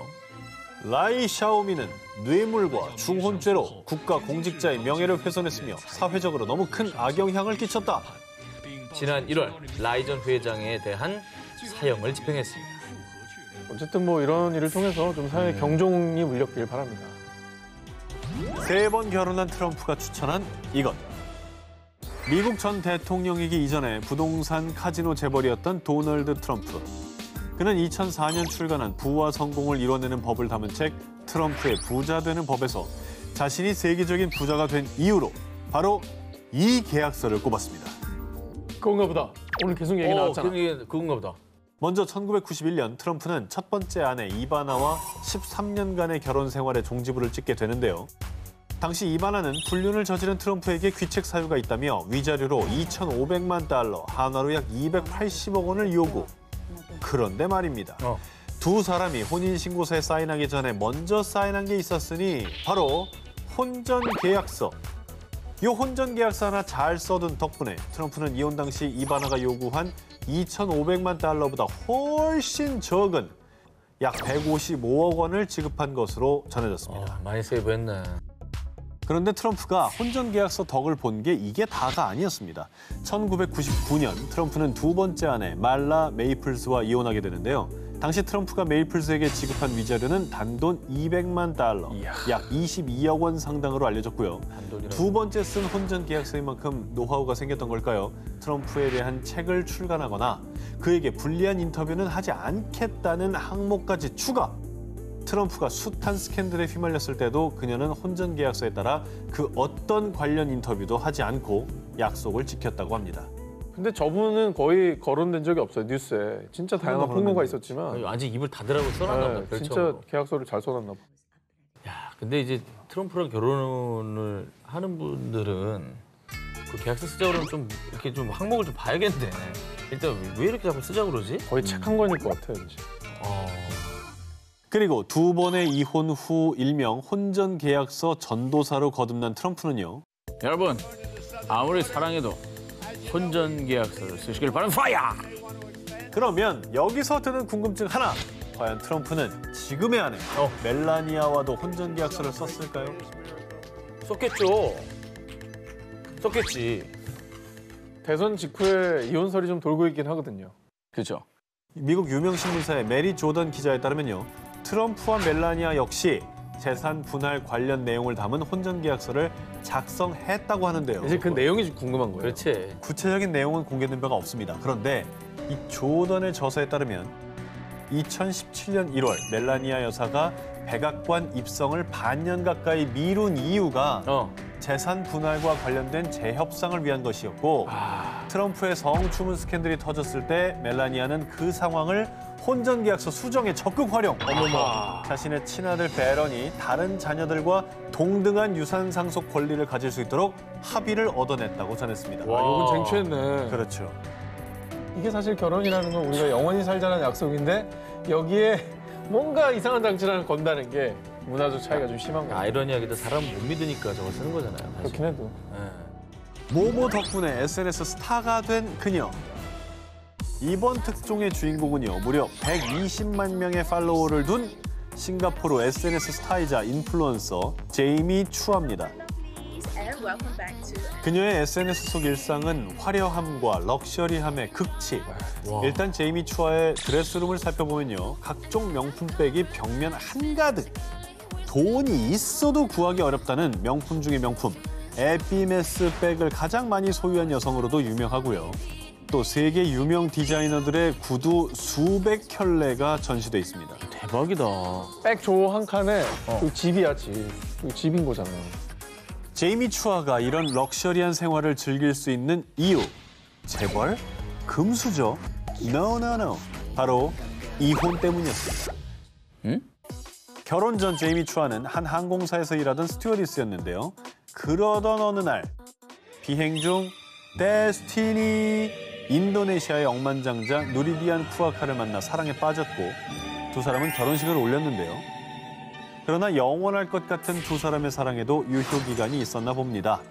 라이 샤오미는 뇌물과 중혼죄로 국가 공직자의 명예를 훼손했으며 사회적으로 너무 큰 악영향을 끼쳤다. 지난 1월 라이 전 회장에 대한 사형을 집행했습니다. 어쨌든 뭐 이런 일을 통해서 좀 사회에 경종이 울렸길 바랍니다. 3번 결혼한 트럼프가 추천한 이것. 미국 전 대통령이기 이전에 부동산 카지노 재벌이었던 도널드 트럼프. 그는 2004년 출간한 부와 성공을 이뤄내는 법을 담은 책 트럼프의 부자 되는 법에서 자신이 세계적인 부자가 된 이유로 바로 이 계약서를 꼽았습니다. 그건가 보다. 오늘 계속 얘기 나왔잖아. 그건가 보다. 먼저 1991년 트럼프는 첫 번째 아내 이바나와 13년간의 결혼 생활에 종지부를 찍게 되는데요. 당시 이바나는 불륜을 저지른 트럼프에게 귀책 사유가 있다며 위자료로 2,500만 달러, 한화로 약 280억 원을 요구. 그런데 말입니다. 두 사람이 혼인신고서에 사인하기 전에 먼저 사인한 게 있었으니 바로 혼전계약서. 이 혼전계약서 하나 잘 써둔 덕분에 트럼프는 이혼 당시 이바나가 요구한 2,500만 달러보다 훨씬 적은 약 155억 원을 지급한 것으로 전해졌습니다. 많이 세이브했네. 그런데 트럼프가 혼전계약서 덕을 본 게 이게 다가 아니었습니다. 1999년 트럼프는 두 번째 아내 말라 메이플스와 이혼하게 되는데요. 당시 트럼프가 메이플스에게 지급한 위자료는 단돈 200만 달러, 약 22억 원 상당으로 알려졌고요. 두 번째 쓴 혼전계약서인 만큼 노하우가 생겼던 걸까요? 트럼프에 대한 책을 출간하거나 그에게 불리한 인터뷰는 하지 않겠다는 항목까지 추가! 트럼프가 숱한 스캔들에 휘말렸을 때도 그녀는 혼전계약서에 따라 그 어떤 관련 인터뷰도 하지 않고 약속을 지켰다고 합니다. 근데 저분은 거의 거론된 적이 없어요, 뉴스에. 진짜 다양한 폭로가 있었지만. 아직 입을 닫으라고 써놨나 보다, 진짜 별처럼. 계약서를 잘 써놨나 봐. 야, 근데 이제 트럼프랑 결혼을 하는 분들은 그 계약서 쓰자고 그러면 좀 이렇게 좀 항목을 좀 봐야겠네. 일단 왜 이렇게 자꾸 쓰자고 그러지? 거의 책 한 권일 것 같아요, 이제. 그리고 두 번의 이혼 후 일명 혼전 계약서 전도사로 거듭난 트럼프는요. 여러분, 아무리 사랑해도 혼전 계약서를 쓰시길 바랍니다. 파이어! 그러면 여기서 드는 궁금증 하나. 과연 트럼프는 지금의 아내 멜라니아와도 혼전 계약서를 썼을까요? 썼겠죠. 썼겠지. 대선 직후에 이혼설이 좀 돌고 있긴 하거든요. 그죠. 미국 유명 신문사의 메리 조던 기자에 따르면요. 트럼프와 멜라니아 역시 재산 분할 관련 내용을 담은 혼전 계약서를 작성했다고 하는데요. 이제 그 내용이 좀 궁금한 거예요. 그렇지. 구체적인 내용은 공개된 바가 없습니다. 그런데 이 조던의 저서에 따르면 2017년 1월 멜라니아 여사가 백악관 입성을 반년 가까이 미룬 이유가 재산 분할과 관련된 재협상을 위한 것이었고 트럼프의 성추문 스캔들이 터졌을 때 멜라니아는 그 상황을 혼전 계약서 수정에 적극 활용. 자신의 친아들 베런이 다른 자녀들과 동등한 유산 상속 권리를 가질 수 있도록 합의를 얻어냈다고 전했습니다. 이건 쟁취했네. 그렇죠. 이게 사실 결혼이라는 건 우리가 영원히 살자는 약속인데 여기에 뭔가 이상한 장치를 하나 건다는 게 문화적 차이가 좀 심한 거예요. 아이러니하게도 사람 못 믿으니까 저걸 쓰는 거잖아요. 사실. 그렇긴 해도. 모모 덕분에 SNS 스타가 된 그녀. 이번 특종의 주인공은요. 무려 120만 명의 팔로워를 둔 싱가포르 SNS 스타이자 인플루언서 제이미 추아입니다. 그녀의 SNS 속 일상은 화려함과 럭셔리함의 극치. 일단 제이미 추아의 드레스룸을 살펴보면요. 각종 명품백이 벽면 한가득. 돈이 있어도 구하기 어렵다는 명품 중의 명품. 에피메스 백을 가장 많이 소유한 여성으로도 유명하고요. 또 세계 유명 디자이너들의 구두 수백 켤레가 전시돼 있습니다. 대박이다. 백조 한 칸에 집이야, 집. 집인 거잖아. 제이미 추아가 이런 럭셔리한 생활을 즐길 수 있는 이유. 재벌? 금수저? No. 바로 이혼 때문이었습니다. 응? 결혼 전 제이미 추아는 한 항공사에서 일하던 스튜어디스였는데요. 그러던 어느 날 비행 중 데스티니 인도네시아의 억만장자 누리디안 푸아카를 만나 사랑에 빠졌고 두 사람은 결혼식을 올렸는데요. 그러나 영원할 것 같은 두 사람의 사랑에도 유효기간이 있었나 봅니다.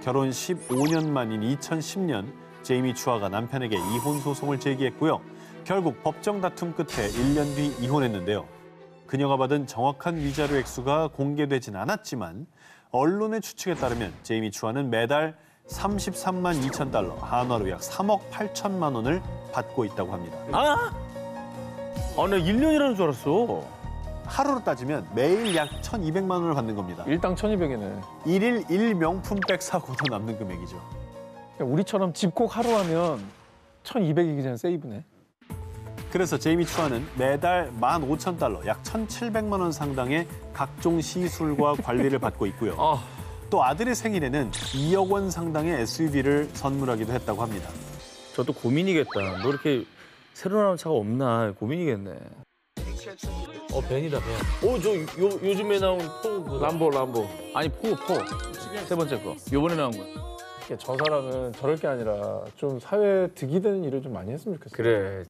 결혼 15년 만인 2010년 제이미 추아가 남편에게 이혼 소송을 제기했고요. 결국 법정 다툼 끝에 1년 뒤 이혼했는데요. 그녀가 받은 정확한 위자료 액수가 공개되진 않았지만 언론의 추측에 따르면 제이미 추아는 매달 33만 2천 달러, 한화로 약 3억 8천만 원을 받고 있다고 합니다. 나 1년이라는 줄 알았어. 하루로 따지면 매일 약 1,200만 원을 받는 겁니다. 일당 1,200이네. 1일 1명품백 사고도 남는 금액이죠. 우리처럼 집콕 하루 하면 1,200이 그냥 세이브네. 그래서 제이미 추아는 매달 15,000달러, 약 1,700만 원 상당의 각종 시술과 관리를 받고 있고요. 또 아들의 생일에는 2억 원 상당의 SUV를 선물하기도 했다고 합니다. 저도 고민이겠다. 뭐 이렇게 새로 나온 차가 없나 고민이겠네. 벤이다, 벤. 요즘에 나온 포. 람보. 아니, 포. 세 번째 거. 요번에 나온 거. 저 사람은 저럴 게 아니라 좀 사회에 득이 되는 일을 좀 많이 했으면 좋겠어요. 그래.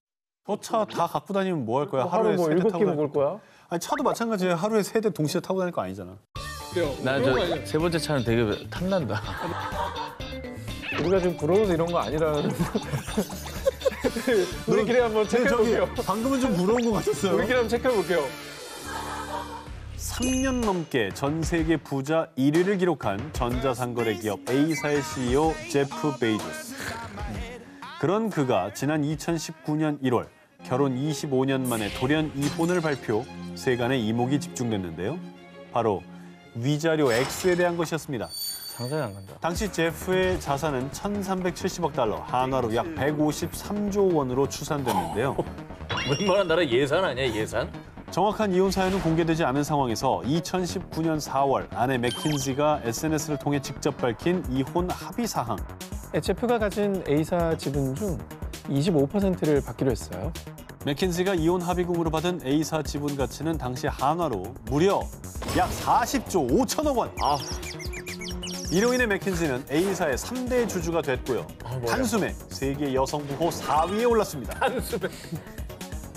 차 다 갖고 다니면 뭐 할 거야? 하루에 뭐 7개 먹을 거야? 아니, 차도 마찬가지예요. 하루에 3대 동시에 타고 다닐 거 아니잖아. 나 저 세 번째 차는 되게 탐난다. 우리가 지금 부러워서 이런 거 아니라는. 우리끼리 한번 체크해볼게요. 방금은 좀 부러운 것 같았어요. 우리끼리 한번 체크해볼게요. 3년 넘게 전 세계 부자 1위를 기록한 전자상거래 기업 A사의 CEO 제프 베이조스. 그런 그가 지난 2019년 1월 결혼 25년 만에 돌연 이혼을 발표, 세간의 이목이 집중됐는데요. 바로 위자료 액수에 대한 것이었습니다. 상상이 안 간다. 당시 제프의 자산은 1,370억 달러, 한화로 약 153조 원으로 추산됐는데요. 웬만한 나라 예산 아니야, 예산? 정확한 이혼 사유는 공개되지 않은 상황에서 2019년 4월 아내 맥킨지가 SNS를 통해 직접 밝힌 이혼 합의 사항. 제프가 가진 A사 지분 중 25%를 받기로 했어요. 맥킨지가 이혼 합의금으로 받은 A사 지분 가치는 당시 한화로 무려 약 40조 5천억 원. 이로 인해 맥킨지는 A사의 3대 주주가 됐고요. 단숨에 세계 여성 부호 4위에 올랐습니다. 한숨에.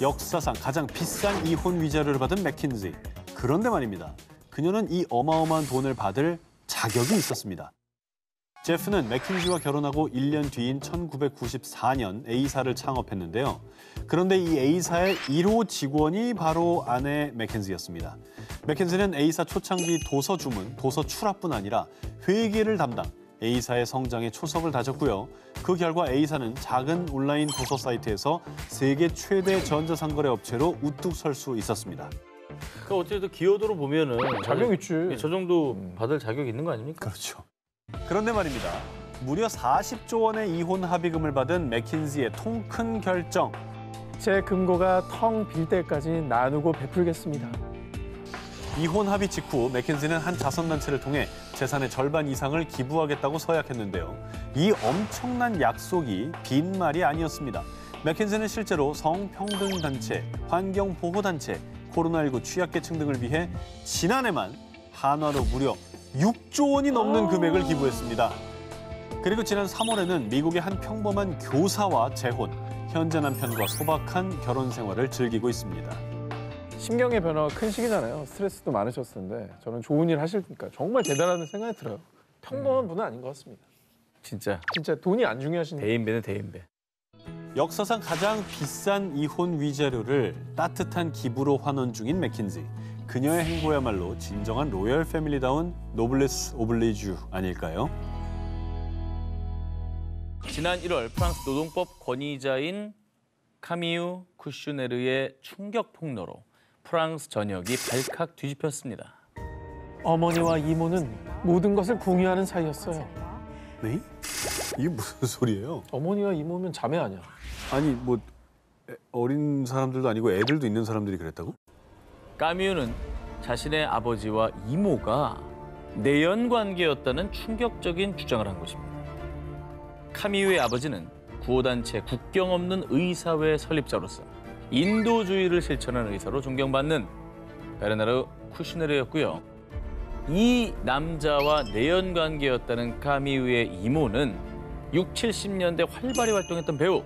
역사상 가장 비싼 이혼 위자료를 받은 맥킨지. 그런데 말입니다. 그녀는 이 어마어마한 돈을 받을 자격이 있었습니다. 제프는 맥킨지와 결혼하고 1년 뒤인 1994년 A사를 창업했는데요. 그런데 이 A사의 1호 직원이 바로 아내 맥켄지였습니다. 맥켄지는 A사 초창기 도서 주문, 도서 출하뿐 아니라 회계를 담당, A사의 성장에 초석을 다졌고요. 그 결과 A사는 작은 온라인 도서 사이트에서 세계 최대 전자상거래 업체로 우뚝 설 수 있었습니다. 그러니까 어쨌든 기여도로 보면은 자격 있지. 저 정도 받을 자격이 있는 거 아닙니까? 그렇죠. 그런데 말입니다. 무려 40조 원의 이혼 합의금을 받은 맥킨지의 통 큰 결정. 제 금고가 텅 빌 때까지 나누고 베풀겠습니다. 이혼 합의 직후 맥킨지는 한 자선단체를 통해 재산의 절반 이상을 기부하겠다고 서약했는데요. 이 엄청난 약속이 빈말이 아니었습니다. 맥킨지는 실제로 성평등단체, 환경보호단체, 코로나19 취약계층 등을 위해 지난해만 한화로 무려 6조 원이 넘는 금액을 기부했습니다. 그리고 지난 3월에는 미국의 한 평범한 교사와 재혼, 현재 남편과 소박한 결혼 생활을 즐기고 있습니다. 심경의 변화가 큰 시기잖아요. 스트레스도 많으셨을 텐데 저는 좋은 일 하시니까 정말 대단하다는 생각이 들어요. 평범한 분은 아닌 것 같습니다. 진짜 진짜 돈이 안 중요하신 대인배는 대인배. 역사상 가장 비싼 이혼 위자료를 따뜻한 기부로 환원 중인 맥킨지. 그녀의 행보야말로 진정한 로열 패밀리다운 노블레스 오블리주 아닐까요? 지난 1월 프랑스 노동법 권위자인 카미유 쿠슈네르의 충격 폭로로 프랑스 전역이 발칵 뒤집혔습니다. 어머니와 이모는 모든 것을 궁유하는 사이였어요. 네? 이게 무슨 소리예요? 어머니와 이모면 자매 아니야. 아니 뭐 어린 사람들도 아니고 애들도 있는 사람들이 그랬다고? 까미유는 자신의 아버지와 이모가 내연 관계였다는 충격적인 주장을 한 것입니다. 카미유의 아버지는 구호단체 국경 없는 의사회 설립자로서 인도주의를 실천하는 의사로 존경받는 베르나르 쿠슈네르였고요. 이 남자와 내연 관계였다는 카미유의 이모는 60, 70년대 활발히 활동했던 배우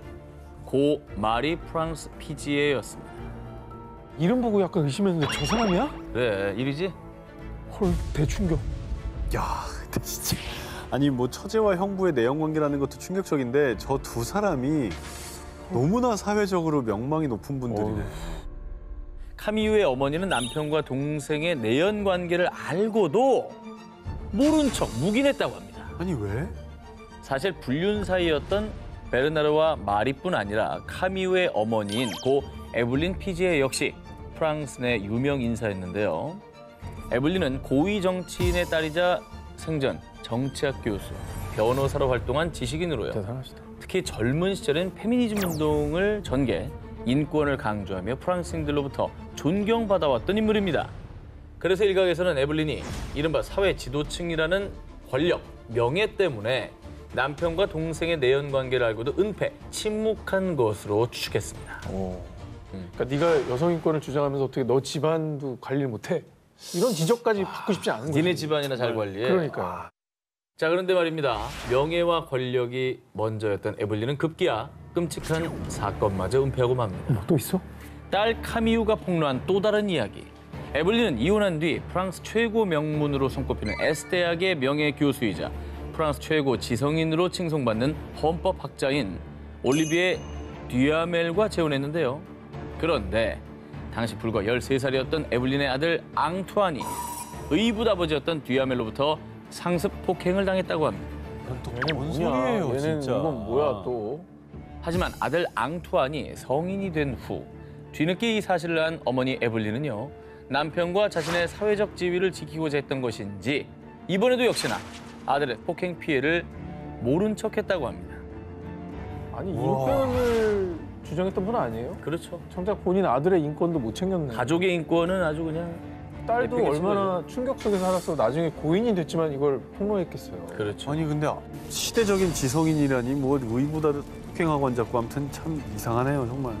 고 마리 프랑스 피지에였습니다. 이름 보고 약간 의심했는데 저 사람이야? 그래, 일이지? 헐, 대충격. 야, 근데 진짜 아니 뭐 처제와 형부의 내연 관계라는 것도 충격적인데 저 두 사람이 너무나 사회적으로 명망이 높은 분들이네. 카미유의 어머니는 남편과 동생의 내연 관계를 알고도 모른 척 묵인했다고 합니다. 아니 왜? 사실 불륜 사이였던 베르나르와 마리뿐 아니라 카미유의 어머니인 고 에블린 피지에 역시 프랑스 내 유명 인사였는데요. 에블린은 고위 정치인의 딸이자 생전 정치학 교수, 변호사로 활동한 지식인으로요. 대단하시다. 특히 젊은 시절엔 페미니즘 운동을 전개, 인권을 강조하며 프랑스인들로부터 존경받아왔던 인물입니다. 그래서 일각에서는 에블린이 이른바 사회 지도층이라는 권력, 명예 때문에 남편과 동생의 내연 관계를 알고도 은폐, 침묵한 것으로 추측했습니다. 그러니까 네가 여성 인권을 주장하면서 어떻게 너 집안도 관리를 못해? 이런 지적까지 받고 싶지 않은 거지. 니네 집안이나 잘 관리해. 그러니까. 자, 그런데 말입니다. 명예와 권력이 먼저였던 에블린은 급기야 끔찍한 사건마저 은폐하고 맙니다. 뭐 또 있어? 딸 카미유가 폭로한 또 다른 이야기. 에블린은 이혼한 뒤 프랑스 최고 명문으로 손꼽히는 에스대학의 명예 교수이자 프랑스 최고 지성인으로 칭송받는 헌법학자인 올리비에 듀아멜과 재혼했는데요. 그런데 당시 불과 13살이었던 에블린의 아들 앙투안이 의붓 아버지였던 듀아멜로부터 상습 폭행을 당했다고 합니다. 뭔 소리예요, 얘는 진짜. 이건 뭐야 또? 하지만 아들 앙투안이 성인이 된 후 뒤늦게 이 사실을 안 어머니 에블린은요. 남편과 자신의 사회적 지위를 지키고자 했던 것인지 이번에도 역시나 아들의 폭행 피해를 모른 척했다고 합니다. 아니 인권을 주장했던 분 아니에요? 그렇죠. 정작 본인 아들의 인권도 못 챙겼네. 가족의 인권은 아주 그냥 딸도 내팽개친 얼마나 충격 속에 살았어. 나중에 고인이 됐지만 이걸 폭로했겠어요. 그렇죠. 아니 근데 시대적인 지성인이라니 뭐 의보다 폭행하고 앉았고 아무튼 참 이상하네요 정말.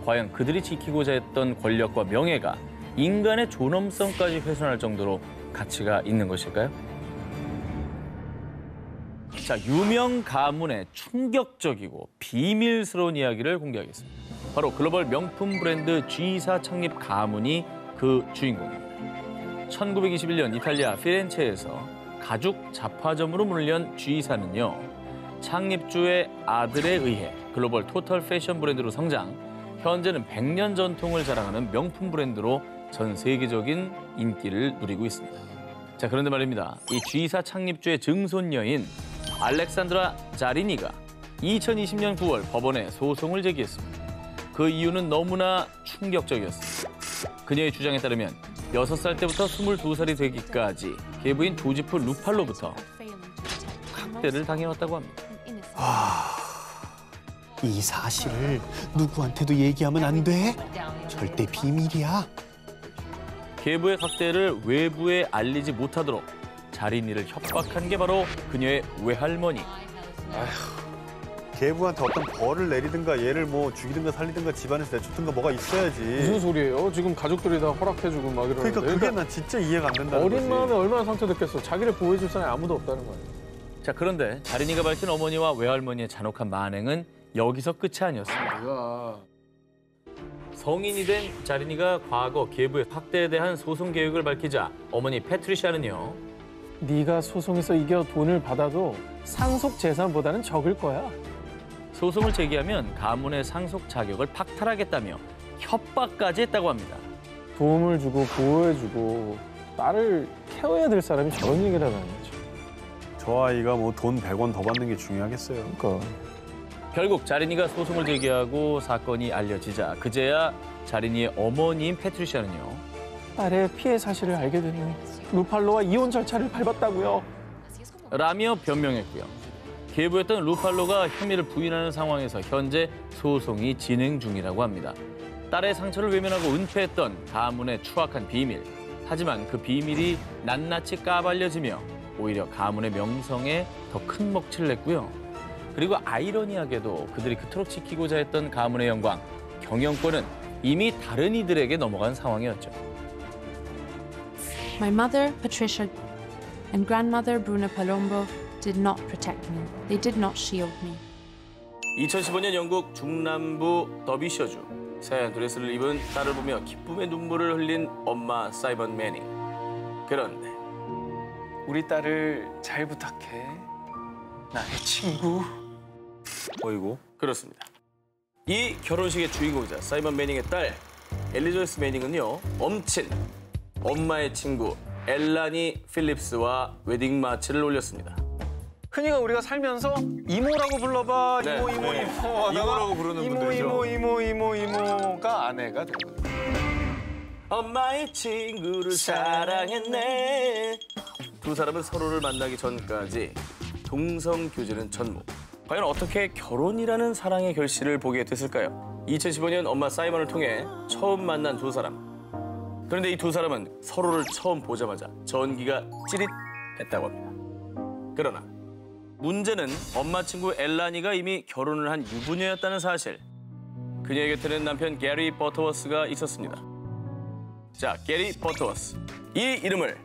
과연 그들이 지키고자 했던 권력과 명예가 인간의 존엄성까지 훼손할 정도로 가치가 있는 것일까요? 자, 유명 가문의 충격적이고 비밀스러운 이야기를 공개하겠습니다. 바로 글로벌 명품 브랜드 G사 창립 가문이 그 주인공입니다. 1921년 이탈리아 피렌체에서 가죽 잡화점으로 문을 연 G사는요. 창립주의 아들에 의해 글로벌 토탈 패션 브랜드로 성장, 현재는 100년 전통을 자랑하는 명품 브랜드로 전 세계적인 인기를 누리고 있습니다. 자, 그런데 말입니다. 이 G사 창립주의 증손녀인 알렉산드라 자리니가 2020년 9월 법원에 소송을 제기했습니다. 그 이유는 너무나 충격적이었습니다. 그녀의 주장에 따르면 6살 때부터 22살이 되기까지 계부인 조지프 루팔로부터 학대를 당해왔다고 합니다. 이 사실을 누구한테도 얘기하면 안 돼? 절대 비밀이야. 계부의 학대를 외부에 알리지 못하도록 자린이를 협박한 게 바로 그녀의 외할머니. 계부한테 어떤 벌을 내리든가 얘를 뭐 죽이든가 살리든가 집안에서 내쫓든가 뭐가 있어야지. 무슨 소리예요? 지금 가족들이 다 허락해주고 막 이러는데. 그러니까 그게 난 진짜 이해가 안 된다는 거지. 어린 마음에 얼마나 상처됐겠어. 자기를 보호해줄 사람이 아무도 없다는 거예요. 자, 그런데 자린이가 밝힌 어머니와 외할머니의 잔혹한 만행은 여기서 끝이 아니었습니다. 뭐야. 성인이 된 자린이가 과거 계부의 학대에 대한 소송 계획을 밝히자 어머니 패트리샤는요. 네가 소송에서 이겨 돈을 받아도 상속 재산보다는 적을 거야. 소송을 제기하면 가문의 상속 자격을 박탈하겠다며 협박까지 했다고 합니다. 도움을 주고 보호해주고 딸을 케어해야 될 사람이 저런 얘기를 하다니. 저 아이가 뭐 돈 100원 더 받는 게 중요하겠어요. 그러니까. 결국 자린이가 소송을 제기하고 사건이 알려지자 그제야 자린이의 어머니인 패트리샤는요. 딸의 피해 사실을 알게 되니 루팔로와 이혼 절차를 밟았다고요. 라며 변명했고요. 계부였던 루팔로가 혐의를 부인하는 상황에서 현재 소송이 진행 중이라고 합니다. 딸의 상처를 외면하고 은폐했던 가문의 추악한 비밀. 하지만 그 비밀이 낱낱이 까발려지며 오히려 가문의 명성에 더 큰 먹칠을 냈고요. 그리고 아이러니하게도 그들이 그토록 지키고자 했던 가문의 영광, 경영권은 이미 다른 이들에게 넘어간 상황이었죠. My mother, Patricia, and grandmother, Bruna Palombo, did not protect me. They did not shield me. 2015년 영국 중남부 더비셔주 새하얀 드레스를 입은 딸을 보며 기쁨의 눈물을 흘린 엄마 사이먼 매닝. 그런데 우리 딸을 잘 부탁해. 나의 친구. 어이구. 그렇습니다. 이 결혼식의 주인공이자 사이먼 매닝의 딸 엘리자베스 매닝은요. 엄친, 엄마의 친구 엘라니 필립스와 웨딩 마치를 올렸습니다. 흔히가 우리가 살면서 이모라고 불러봐. 네. 이모. 이모라고 부르는 분들이죠. 이모가 아내가 된 거예요. 엄마의 친구를 사랑했네. 두 사람은 서로를 만나기 전까지 동성 교제는 전무. 과연 어떻게 결혼이라는 사랑의 결실을 보게 됐을까요? 2015년 엄마 사이먼을 통해 처음 만난 두 사람. 그런데 이 두 사람은 서로를 처음 보자마자 전기가 찌릿했다고 합니다. 그러나 문제는 엄마 친구 엘라니가 이미 결혼을 한 유부녀였다는 사실. 그녀의 곁에는 남편 게리 버터워스가 있었습니다. 자, 게리 버터워스. 이 이름을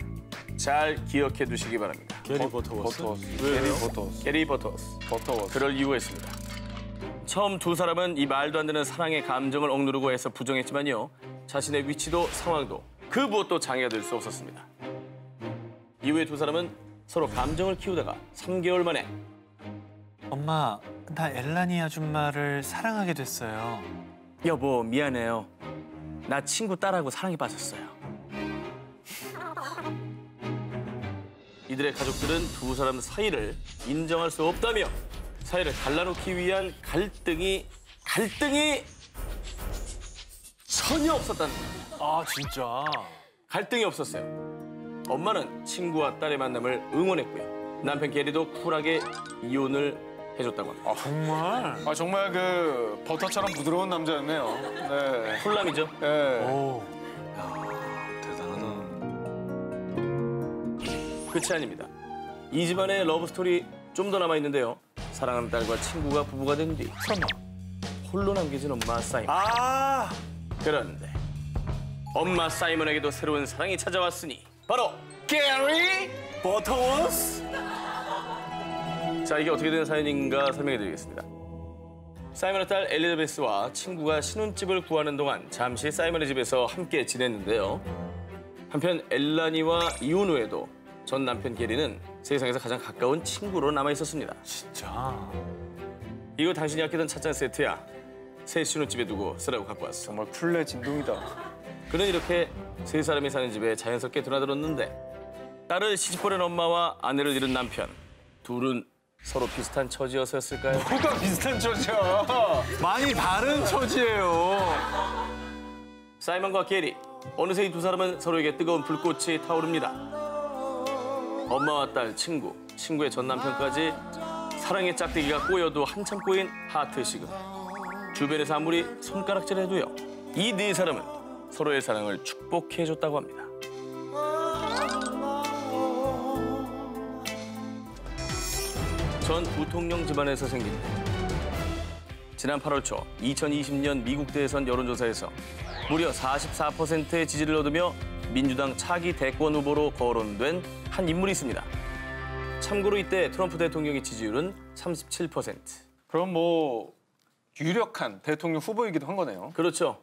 잘 기억해 두시기 바랍니다. 게리 버터워스. 게리 버터워스. 그럴 이유가 있습니다. 처음 두 사람은 이 말도 안 되는 사랑의 감정을 억누르고 해서 부정했지만요. 자신의 위치도 상황도 그 무엇도 장애가 될 수 없었습니다. 이후에 두 사람은 서로 감정을 키우다가 3개월 만에 엄마, 나 엘라니 아줌마를 사랑하게 됐어요. 여보 미안해요. 나 친구 딸하고 사랑에 빠졌어요. 이들의 가족들은 두 사람 사이를 인정할 수 없다며 사이를 갈라놓기 위한 갈등이 전혀 없었다는 겁니다. 아 진짜. 갈등이 없었어요. 엄마는 친구와 딸의 만남을 응원했고요. 남편 게리도 쿨하게 이혼을 해줬다고 합니다. 정말? 정말 그 버터처럼 부드러운 남자였네요. 네. 쿨남이죠. 네. 오. 끝이 아닙니다. 이 집안의 러브스토리 좀 더 남아있는데요. 사랑하는 딸과 친구가 부부가 된 뒤 설마 홀로 남겨진 엄마 사이먼. 그런데 엄마 사이먼에게도 새로운 사랑이 찾아왔으니 바로 게리 버터워스. 자, 이게 어떻게 된 사연인가 설명해드리겠습니다. 사이먼의 딸 엘리자베스와 친구가 신혼집을 구하는 동안 잠시 사이먼의 집에서 함께 지냈는데요. 한편 엘라니와 이혼 후에도 전 남편 게리는 세상에서 가장 가까운 친구로 남아있었습니다. 진짜. 이거 당신이 아끼던 찻잔 세트야. 새 신혼집에 두고 쓰라고 갖고 왔어. 정말 풀레 진동이다. 그는 이렇게 세 사람이 사는 집에 자연스럽게 드나들었는데 딸을 시집보낸 엄마와 아내를 잃은 남편. 둘은 서로 비슷한 처지여서였을까요? 뭐가 비슷한 처지야. 많이 다른 처지예요. 사이먼과 게리. 어느새 이 두 사람은 서로에게 뜨거운 불꽃이 타오릅니다. 엄마와 딸, 친구, 친구의 전 남편까지 사랑의 짝대기가 꼬여도 한참 꼬인 하트 시금. 주변에서 아무리 손가락질해도요. 이 네 사람은 서로의 사랑을 축복해줬다고 합니다. 전 부통령 집안에서 생긴 지난 8월 초 2020년 미국 대선 여론조사에서 무려 44%의 지지를 얻으며 민주당 차기 대권 후보로 거론된 한 인물이 있습니다. 참고로 이때 트럼프 대통령의 지지율은 37%. 그럼 뭐 유력한 대통령 후보이기도 한 거네요. 그렇죠.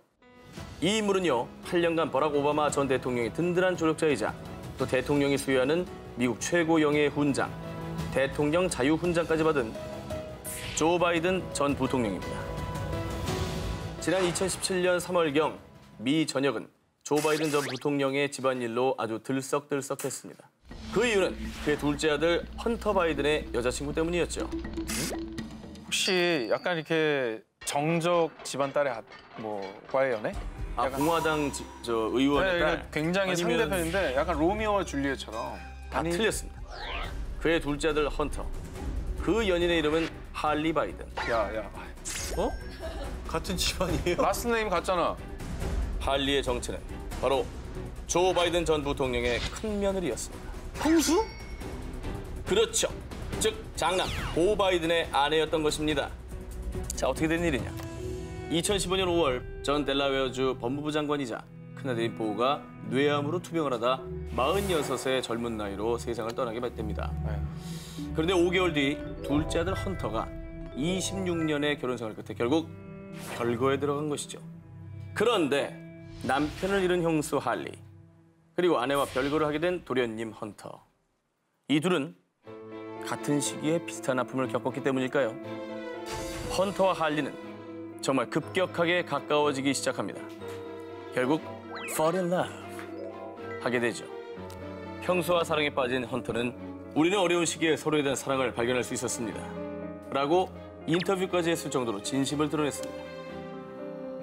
이 인물은요, 8년간 버락 오바마 전 대통령의 든든한 조력자이자 또 대통령이 수여하는 미국 최고 영예의 훈장, 대통령 자유훈장까지 받은 조 바이든 전 부통령입니다. 지난 2017년 3월경 미 전역은 조 바이든 전 부통령의 집안일로 아주 들썩들썩했습니다. 그 이유는 그의 둘째 아들 헌터 바이든의 여자친구 때문이었죠. 혹시 약간 이렇게 정적 집안 딸의 과의 연애? 아, 공화당 의원의 네, 딸. 굉장히 아니면... 상대편인데 약간 로미오와 줄리엣처럼. 틀렸습니다. 그의 둘째 아들 헌터. 그 연인의 이름은 할리 바이든. 야. 어? 같은 집안이에요? 라스트 네임 같잖아. 할리의 정체는 바로 조 바이든 전 부통령의 큰 며느리였습니다. 형수? 그렇죠. 즉 장남 보 바이든의 아내였던 것입니다. 자, 어떻게 된 일이냐. 2015년 5월 전 델라웨어주 법무부 장관이자 큰아들인 보가 뇌암으로 투병을 하다 46의 젊은 나이로 세상을 떠나게 됩니다. 그런데 5개월 뒤 둘째 아들 헌터가 26년의 결혼 생활 끝에 결국 별거에 들어간 것이죠. 그런데 남편을 잃은 형수 할리, 그리고 아내와 별거를 하게 된 도련님 헌터. 이 둘은 같은 시기에 비슷한 아픔을 겪었기 때문일까요? 헌터와 할리는 정말 급격하게 가까워지기 시작합니다. 결국 fall in love 하게 되죠. 형수와 사랑에 빠진 헌터는 우리는 어려운 시기에 서로에 대한 사랑을 발견할 수 있었습니다. 라고 인터뷰까지 했을 정도로 진심을 드러냈습니다.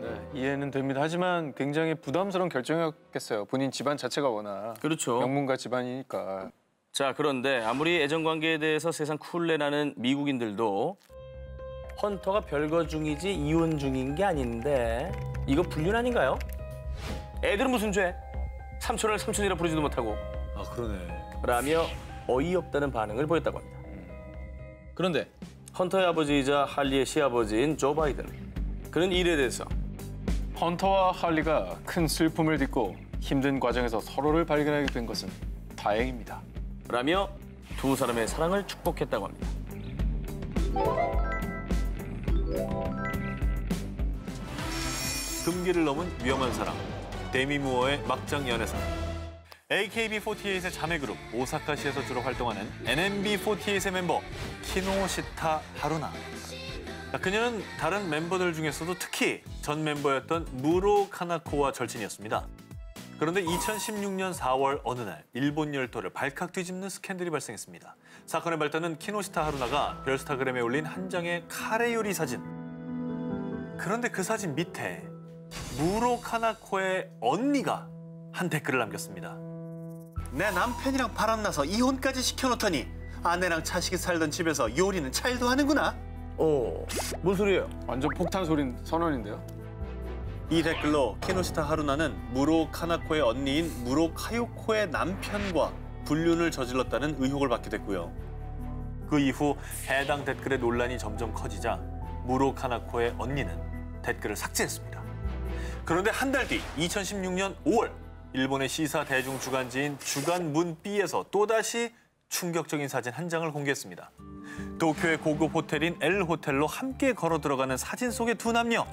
네, 이해는 됩니다. 하지만 굉장히 부담스러운 결정이었겠어요. 본인 집안 자체가 워낙 그렇죠. 명문가 집안이니까. 자, 그런데 아무리 애정관계에 대해서 세상 쿨레나는 미국인들도 헌터가 별거 중이지 이혼 중인 게 아닌데 이거 불륜 아닌가요? 애들은 무슨 죄? 삼촌을 삼촌이라 부르지도 못하고. 아, 그러네. 라며 어이없다는 반응을 보였다고 합니다. 그런데 헌터의 아버지이자 할리의 시아버지인 조 바이든. 그는 이 일에 대해서 헌터와 할리가 큰 슬픔을 딛고 힘든 과정에서 서로를 발견하게 된 것은 다행입니다. 라며 두 사람의 사랑을 축복했다고 합니다. 금기를 넘은 위험한 사랑. 데미 무어의 막장 연애사. AKB48의 자매 그룹 오사카시에서 주로 활동하는 NMB48의 멤버 키노시타 하루나. 그녀는 다른 멤버들 중에서도 특히 전 멤버였던 무로 카나코와 절친이었습니다. 그런데 2016년 4월 어느 날 일본 열도를 발칵 뒤집는 스캔들이 발생했습니다. 사건의 발단은 키노시타 하루나가 별스타그램에 올린 한 장의 카레 요리 사진. 그런데 그 사진 밑에 무로 카나코의 언니가 한 댓글을 남겼습니다. 내 남편이랑 바람나서 이혼까지 시켜놓더니 아내랑 차식이 살던 집에서 요리는 찰도 하는구나. 뭔 소리예요? 완전 폭탄 소린 선언인데요. 이 댓글로 키노시타 하루나는 무로 카나코의 언니인 무로 카요코의 남편과 불륜을 저질렀다는 의혹을 받게 됐고요. 그 이후 해당 댓글의 논란이 점점 커지자 무로 카나코의 언니는 댓글을 삭제했습니다. 그런데 한 달 뒤 2016년 5월 일본의 시사 대중 주간지인 주간 문비에서 또다시 충격적인 사진 한 장을 공개했습니다. 도쿄의 고급 호텔인 L 호텔로 함께 걸어 들어가는 사진 속의 두 남녀.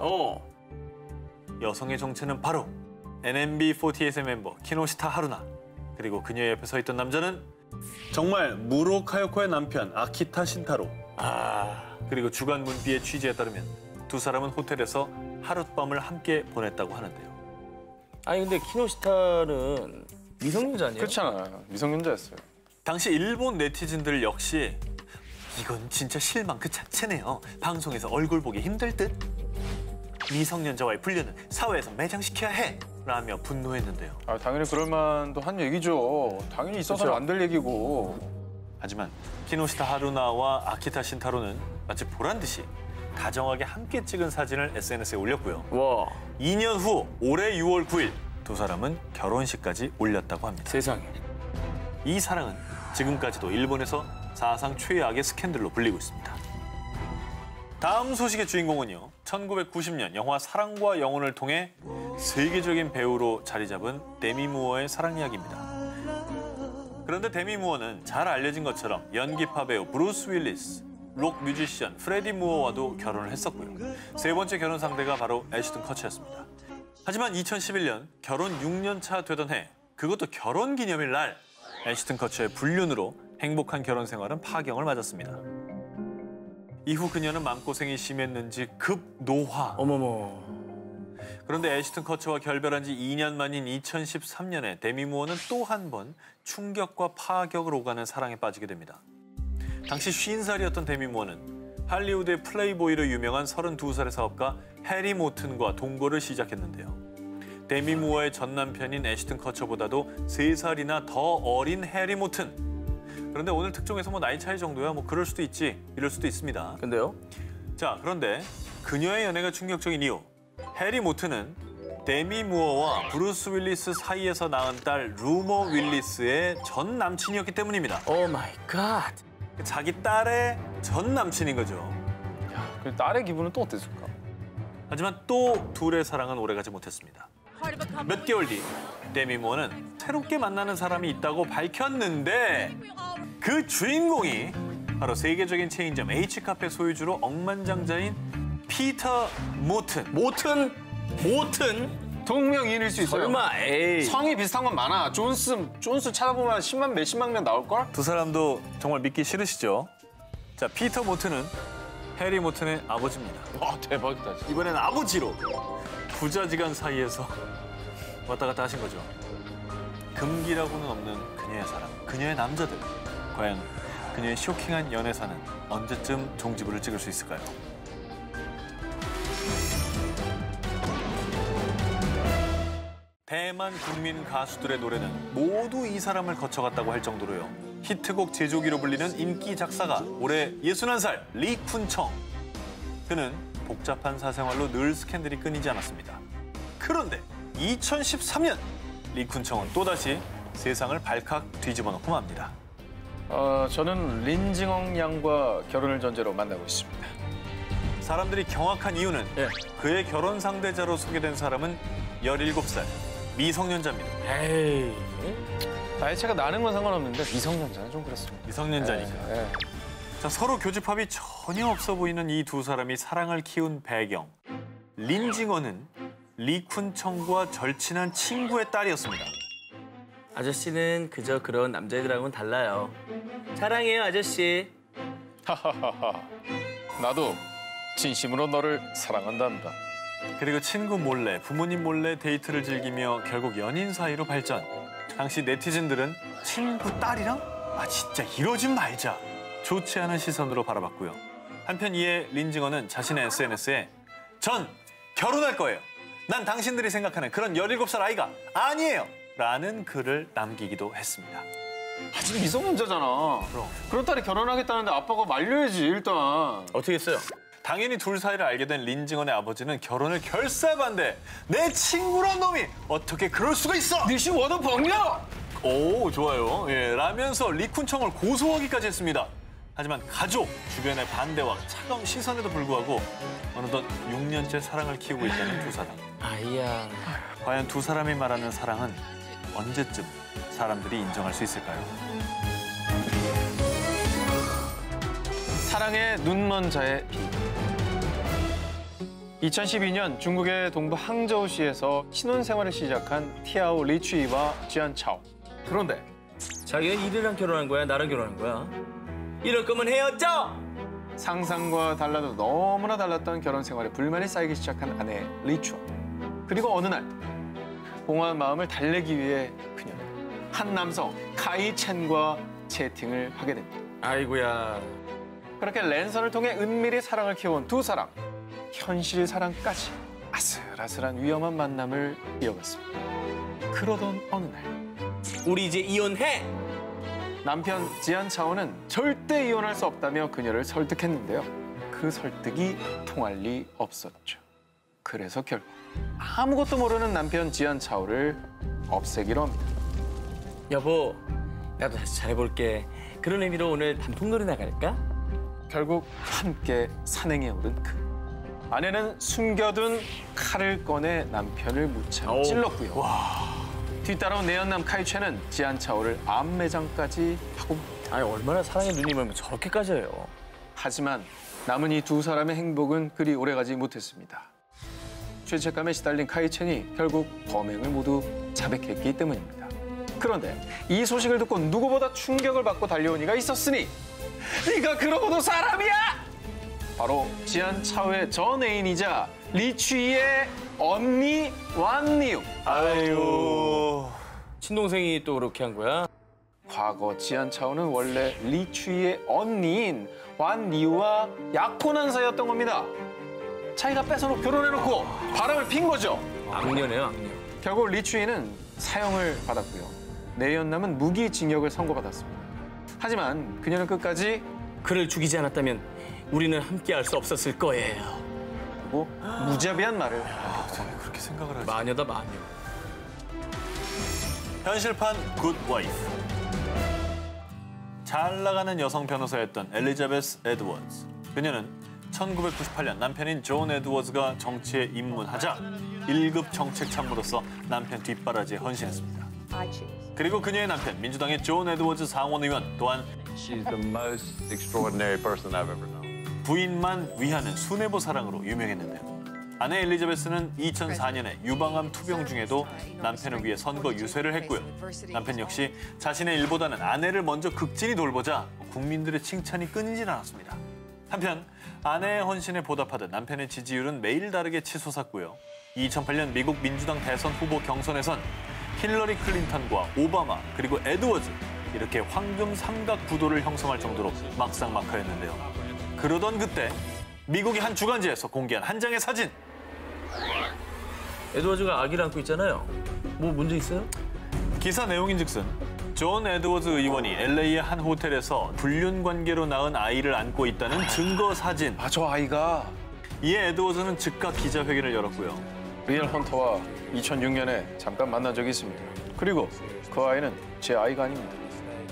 여성의 정체는 바로 NMB48의 멤버 키노시타 하루나. 그리고 그녀의 옆에 서 있던 남자는 정말 무로 카요코의 남편 아키타 신타로. 그리고 주간 문비의 취재에 따르면 두 사람은 호텔에서 하룻밤을 함께 보냈다고 하는데요. 아니 근데 키노시타는 미성년자 아니에요? 그렇잖아요. 미성년자였어요. 당시 일본 네티즌들 역시 이건 진짜 실망 그 자체네요. 방송에서 얼굴 보기 힘들 듯. 미성년자와의 분류는 사회에서 매장시켜야 해. 라며 분노했는데요. 당연히 그럴 만도 한 얘기죠. 당연히 있어서는 안 될 얘기고. 하지만 키노시타 하루나와 아키타 신타로는 마치 보란 듯이 다정하게 함께 찍은 사진을 SNS에 올렸고요. 와, 2년 후 올해 6월 9일 두 사람은 결혼식까지 올렸다고 합니다. 세상에. 이 사랑은 지금까지도 일본에서 사상 최악의 스캔들로 불리고 있습니다. 다음 소식의 주인공은요. 1990년 영화 사랑과 영혼을 통해 세계적인 배우로 자리 잡은 데미 무어의 사랑 이야기입니다. 그런데 데미 무어는 잘 알려진 것처럼 연기파 배우 브루스 윌리스, 록 뮤지션 프레디 무어와도 결혼을 했었고요. 세 번째 결혼 상대가 바로 애쉬튼 커처였습니다. 하지만 2011년 결혼 6년 차 되던 해, 그것도 결혼 기념일 날 애쉬튼 커처의 불륜으로 행복한 결혼 생활은 파경을 맞았습니다. 이후 그녀는 마음고생이 심했는지 급노화. 어머머. 그런데 애쉬튼 커처와 결별한 지 2년 만인 2013년에 데미 무어는 또 한 번 충격과 파격을 오가는 사랑에 빠지게 됩니다. 당시 50살이었던 데미 무어는 할리우드의 플레이보이로 유명한 32살의 사업가 해리 모튼과 동거를 시작했는데요. 데미 무어의 전 남편인 애쉬튼 커처보다도 3살이나 더 어린 해리 모튼. 그런데 오늘 특종에서 나이 차이 정도야 그럴 수도 있지, 이럴 수도 있습니다. 근데요? 자, 그런데 그녀의 연애가 충격적인 이유. 해리 모튼은 데미 무어와 브루스 윌리스 사이에서 낳은 딸 루머 윌리스의 전 남친이었기 때문입니다. 오 마이 갓. 자기 딸의 전 남친인 거죠. 그 딸의 기분은 또 어땠을까? 하지만 또 둘의 사랑은 오래가지 못했습니다. 몇 개월 뒤 데미 무어는 새롭게 만나는 사람이 있다고 밝혔는데 그 주인공이 바로 세계적인 체인점 H카페 소유주로 억만장자인 피터 모튼. 모튼? 동명이인일 수 있어요. 설마, 에이. 성이 비슷한 건 많아. 존스 찾아보면 10만 몇십만 명 나올걸? 두 사람도 정말 믿기 싫으시죠? 자, 피터 모튼은 해리 모튼의 아버지입니다. 와, 대박이다. 진짜. 이번에는 아버지로 부자지간 사이에서 왔다 갔다 하신 거죠. 금기라고는 없는 그녀의 사랑, 그녀의 남자들. 과연 그녀의 쇼킹한 연애사는 언제쯤 종지부를 찍을 수 있을까요? 대만 국민 가수들의 노래는 모두 이 사람을 거쳐갔다고 할 정도로요. 히트곡 제조기로 불리는 인기 작사가 올해 61살 리쿤청. 그는 복잡한 사생활로 늘 스캔들이 끊이지 않았습니다. 그런데 2013년 리쿤청은 또다시 세상을 발칵 뒤집어 놓고 맙니다. 저는 린징엉 양과 결혼을 전제로 만나고 있습니다. 사람들이 경악한 이유는 그의 결혼 상대자로 소개된 사람은 17살 미성년자입니다. 에이. 나이차가 나는 건 상관없는데 미성년자는 좀 그렇습니다. 미성년자니까. 네. 자, 서로 교집합이 전혀 없어 보이는 이 두 사람이 사랑을 키운 배경. 린징어는 리쿤청과 절친한 친구의 딸이었습니다. 아저씨는 그저 그런 남자애들하고는 달라요. 사랑해요, 아저씨. 하하하하. 나도 진심으로 너를 사랑한단다. 그리고 친구 몰래, 부모님 몰래 데이트를 즐기며 결국 연인 사이로 발전. 당시 네티즌들은 친구 딸이랑? 진짜 이러지 말자. 좋지 않은 시선으로 바라봤고요. 한편 이에 린징어는 자신의 SNS에 전 결혼할 거예요. 난 당신들이 생각하는 그런 17살 아이가 아니에요. 라는 글을 남기기도 했습니다. 아직 미성년자잖아. 그런 딸이 결혼하겠다는데 아빠가 말려야지 일단. 어떻게 했어요? 당연히 둘 사이를 알게 된 린징언의 아버지는 결혼을 결사반대. 내 친구란 놈이 어떻게 그럴 수가 있어? 니시 워더 벙려! 오, 좋아요. 라면서 리쿤청을 고소하기까지 했습니다. 하지만 가족, 주변의 반대와 차가운 시선에도 불구하고 어느덧 6년째 사랑을 키우고 있다는 두 사람. 아이야. 과연 두 사람이 말하는 사랑은 언제쯤 사람들이 인정할 수 있을까요? 사랑의 눈먼 자의 비. 2012년 중국의 동부 항저우시에서 신혼생활을 시작한 티아오 리추이와 지안 차오. 그런데 자기는 이들이랑 결혼한 거야? 나랑 결혼한 거야? 이럴 거면 헤어져! 상상과 달라도 너무나 달랐던 결혼 생활에 불만이 쌓이기 시작한 아내 리추. 그리고 어느 날 공허한 마음을 달래기 위해 그녀는 한 남성 카이 첸과 채팅을 하게 됩니다. 아이고야. 그렇게 랜선을 통해 은밀히 사랑을 키워온 두 사람. 현실 사랑까지 아슬아슬한 위험한 만남을 이어갔습니다. 그러던 어느 날 우리 이제 이혼해! 남편 지안 차오는 절대 이혼할 수 없다며 그녀를 설득했는데요. 그 설득이 통할 리 없었죠. 그래서 결국 아무것도 모르는 남편 지안 차오를 없애기로 합니다. 여보, 나도 다시 잘해볼게. 그런 의미로 오늘 단풍놀이 나갈까? 결국 함께 산행에 오른 그 아내는 숨겨둔 칼을 꺼내 남편을 무차히 찔렀고요. 뒤따라온 내연남 카이첸은 지안 차오를 암매장까지 하고 맙니다. 아니, 얼마나 사랑에 눈이 멀면 저렇게까지 해요. 하지만 남은 이 두 사람의 행복은 그리 오래가지 못했습니다. 죄책감에 시달린 카이첸이 결국 범행을 모두 자백했기 때문입니다. 그런데 이 소식을 듣고 누구보다 충격을 받고 달려온 이가 있었으니 네가 그러고도 사람이야! 바로 지안 차오의 전 애인이자 리추이의 언니 완니우. 아유. 친동생이 또 그렇게 한 거야? 과거 지안 차오는 원래 리추이의 언니인 완니우와 약혼한 사이였던 겁니다. 자기가 뺏어놓고 결혼해놓고 바람을 핀 거죠. 악녀네요, 악녀. 결국 리추이는 사형을 받았고요. 내연남은 무기징역을 선고받았습니다. 하지만 그녀는 끝까지 그를 죽이지 않았다면 우리는 함께할 수 없었을 거예요. 그리고 무자비한 말을 그렇게 생각을 하지. 마녀다, 마녀. 현실판 굿 와이프. 잘 나가는 여성 변호사였던 엘리자베스 에드워즈. 그녀는 1998년 남편인 존 에드워즈가 정치에 입문하자 1급 정책 참모로서 남편 뒷바라지에 헌신했습니다. 그리고 그녀의 남편, 민주당의 존 에드워즈 상원의원 또한 She's the most extraordinary person I've ever known. 부인만 위하는 수뇌부 사랑으로 유명했는데요. 아내 엘리자베스는 2004년에 유방암 투병 중에도 남편을 위해 선거 유세를 했고요. 남편 역시 자신의 일보다는 아내를 먼저 극진히 돌보자 국민들의 칭찬이 끊이질 않았습니다. 한편 아내의 헌신에 보답하듯 남편의 지지율은 매일 다르게 치솟았고요. 2008년 미국 민주당 대선 후보 경선에선 힐러리 클린턴과 오바마 그리고 에드워즈 이렇게 황금 삼각 구도를 형성할 정도로 막상막하였는데요. 그러던 그때 미국의 한 주간지에서 공개한 한 장의 사진. 에드워즈가 아기를 안고 있잖아요. 뭐 문제 있어요? 기사 내용인즉슨 존 에드워즈 의원이 LA의 한 호텔에서 불륜 관계로 낳은 아이를 안고 있다는 증거 사진. 저 아이가 이에 에드워즈는 즉각 기자회견을 열었고요. 리얼 헌터와 2006년에 잠깐 만난 적이 있습니다. 그리고 그 아이는 제 아이가 아닙니다.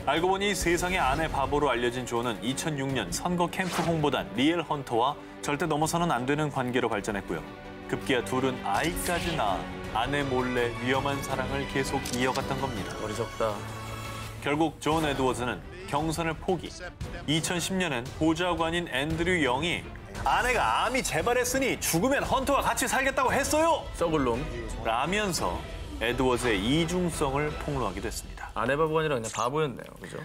알고 보니 세상의 아내 바보로 알려진 존은 2006년 선거 캠프 홍보단 리얼 헌터와 절대 넘어서는 안 되는 관계로 발전했고요. 급기야 둘은 아이까지 낳아 아내 몰래 위험한 사랑을 계속 이어갔던 겁니다. 어리석다. 결국 존 에드워즈는 경선을 포기. 2010년엔 보좌관인 앤드류 영이 아내가 암이 재발했으니 죽으면 헌터와 같이 살겠다고 했어요. 썩을 놈. 라면서 에드워즈의 이중성을 폭로하기도 했습니다. 아내 바보가 아니라 그냥 바보였네요. 그죠?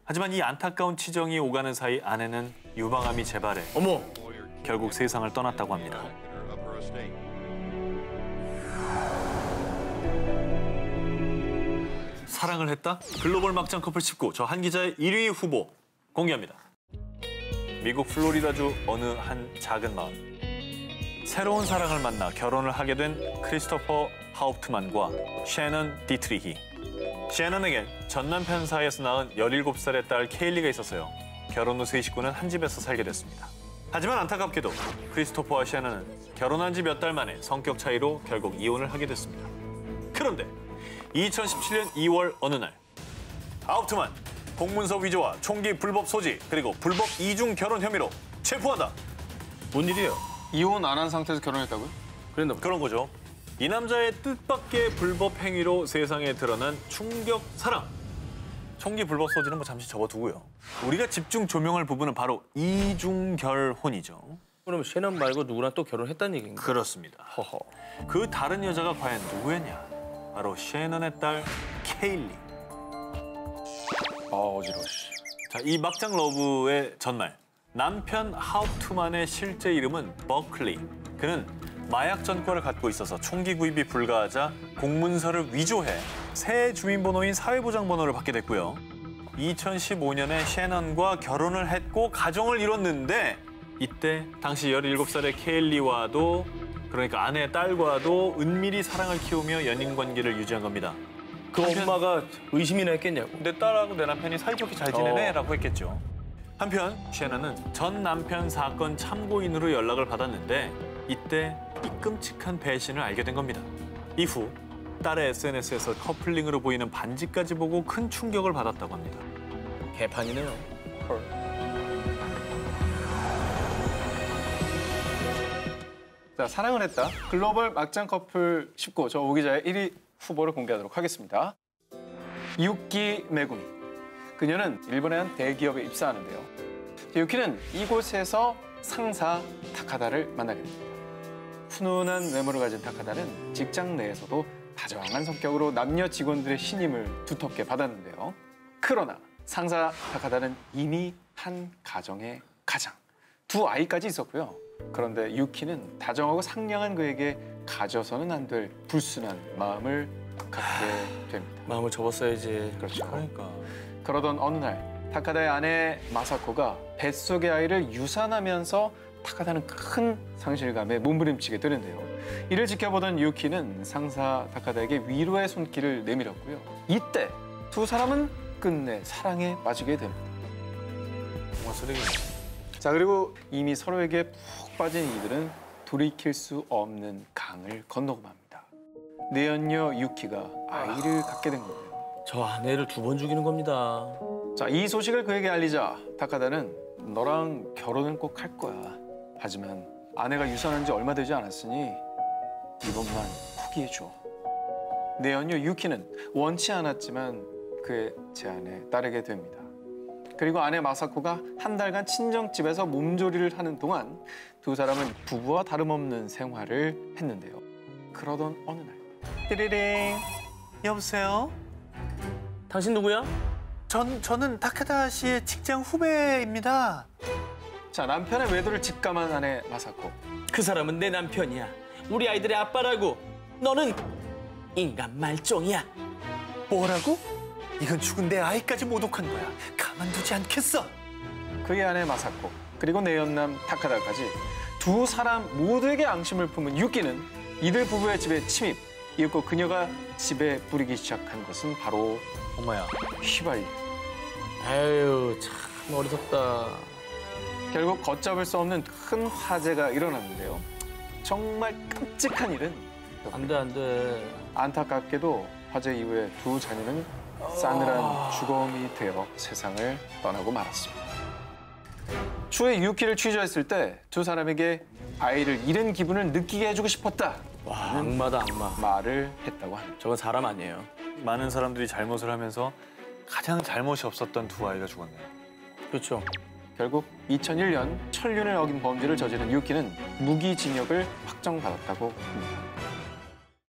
하지만 이 안타까운 치정이 오가는 사이 아내는 유방암이 재발해 어머! 결국 세상을 떠났다고 합니다. 사랑을 했다? 글로벌 막장 커플 19, 저 한 기자의 1위 후보 공개합니다. 미국 플로리다주 어느 한 작은 마을. 새로운 사랑을 만나 결혼을 하게 된 크리스토퍼 하우프트만과 셰넌 디트리히. 셰넌에겐 전 남편 사이에서 낳은 17살의 딸 케일리가 있었어요. 결혼 후 세 식구는 한 집에서 살게 됐습니다. 하지만 안타깝게도 크리스토퍼와 셰넌은 결혼한 지 몇 달 만에 성격 차이로 결국 이혼을 하게 됐습니다. 그런데 2017년 2월 어느 날 하우프트만 공문서 위조와 총기 불법 소지 그리고 불법 이중 결혼 혐의로 체포한다. 뭔 일이에요? 이혼 안 한 상태에서 결혼했다고요? 그랬나 보다. 그런 거죠. 이 남자의 뜻밖의 불법 행위로 세상에 드러난 충격 사랑. 총기 불법 소지는 뭐 잠시 접어두고요. 우리가 집중 조명할 부분은 바로 이중결혼이죠. 그럼 셰넌 말고 누구랑 또 결혼했다는 얘기인가? 그렇습니다. 허허. 그 다른 여자가 과연 누구였냐? 바로 셰넌의 딸 케일리. 어지러워. 씨. 자, 이 막장 러브의 전말. 남편 하우프만의 실제 이름은 버클리. 그는 마약 전과를 갖고 있어서 총기 구입이 불가하자 공문서를 위조해 새 주민번호인 사회보장번호를 받게 됐고요. 2015년에 셰넌과 결혼을 했고 가정을 이뤘는데 이때 당시 17살의 케일리와도 그러니까 아내의 딸과도 은밀히 사랑을 키우며 연인 관계를 유지한 겁니다. 그 엄마가 의심이나 했겠냐고. 내 딸하고 내 남편이 사이좋게 잘 지내네 라고 했겠죠. 한편 셰넌은 전 남편 사건 참고인으로 연락을 받았는데 이때 이 끔찍한 배신을 알게 된 겁니다. 이후 딸의 SNS에서 커플링으로 보이는 반지까지 보고 큰 충격을 받았다고 합니다. 개판이네요. 자, 사랑을 했다. 글로벌 막장 커플 19, 저 오기자의 1위 후보를 공개하도록 하겠습니다. 유키 메구미. 그녀는 일본의 한 대기업에 입사하는데요. 유키는 이곳에서 상사 타카다를 만나게 됩니다. 훈훈한 외모를 가진 타카다는 직장 내에서도 다정한 성격으로 남녀 직원들의 신임을 두텁게 받았는데요. 그러나 상사 타카다는 이미 한 가정의 가장, 2아이까지 있었고요. 그런데 유키는 다정하고 상냥한 그에게 가져서는 안 될 불순한 마음을 갖게 됩니다. 마음을 접었어야지. 그렇죠. 그러니까. 그러던 어느 날 타카다의 아내 마사코가 뱃속의 아이를 유산하면서 타카다는 큰 상실감에 몸부림치게 되는데요. 이를 지켜보던 유키는 상사 타카다에게 위로의 손길을 내밀었고요. 이때 두 사람은 끝내 사랑에 빠지게 됩니다. 정말 쓰레기네. 자, 그리고 이미 서로에게 푹 빠진 이들은 돌이킬 수 없는 강을 건너고 맙니다. 내연녀 유키가 아이를 갖게 된 거예요. 저 아내를 2번 죽이는 겁니다. 자, 이 소식을 그에게 알리자 타카다는 너랑 결혼은 꼭 할 거야. 하지만 아내가 유산한 지 얼마 되지 않았으니 이번만 포기해줘. 내연녀 유키는 원치 않았지만 그의 제안에 따르게 됩니다. 그리고 아내 마사코가 한 달간 친정집에서 몸조리를 하는 동안 두 사람은 부부와 다름없는 생활을 했는데요. 그러던 어느 날 띠리링. 여보세요? 당신 누구야? 저는 타카다 씨의 직장 후배입니다. 자, 남편의 외도를 직감한 아내 마사코. 그 사람은 내 남편이야. 우리 아이들의 아빠라고. 너는 인간 말종이야. 뭐라고? 이건 죽은 내 아이까지 모독한 거야. 가만두지 않겠어. 그의 아내 마사코 그리고 내연남 타카다까지 두 사람 모두에게 앙심을 품은 유키는 이들 부부의 집에 침입. 이윽고 그녀가 집에 뿌리기 시작한 것은 바로 엄마야. 휘발유. 아유, 참 어리석다. 결국 걷잡을 수 없는 큰 화재가 일어났는데요. 정말 끔찍한 일은 안 돼, 안 돼. 안타깝게도 화재 이후에 두 자녀는 싸늘한 주검이 되어 세상을 떠나고 말았습니다. 추후에 유키를 취조했을 때 두 사람에게 아이를 잃은 기분을 느끼게 해주고 싶었다. 와, 악마다, 악마. 말을 했다고 합니다. 저건 사람 아니에요. 많은 사람들이 잘못을 하면서 가장 잘못이 없었던 두 아이가 죽었네요. 그렇죠. 결국 2001년 천륜을 어긴 범죄를 저지른 유키는 무기징역을 확정받았다고 합니다.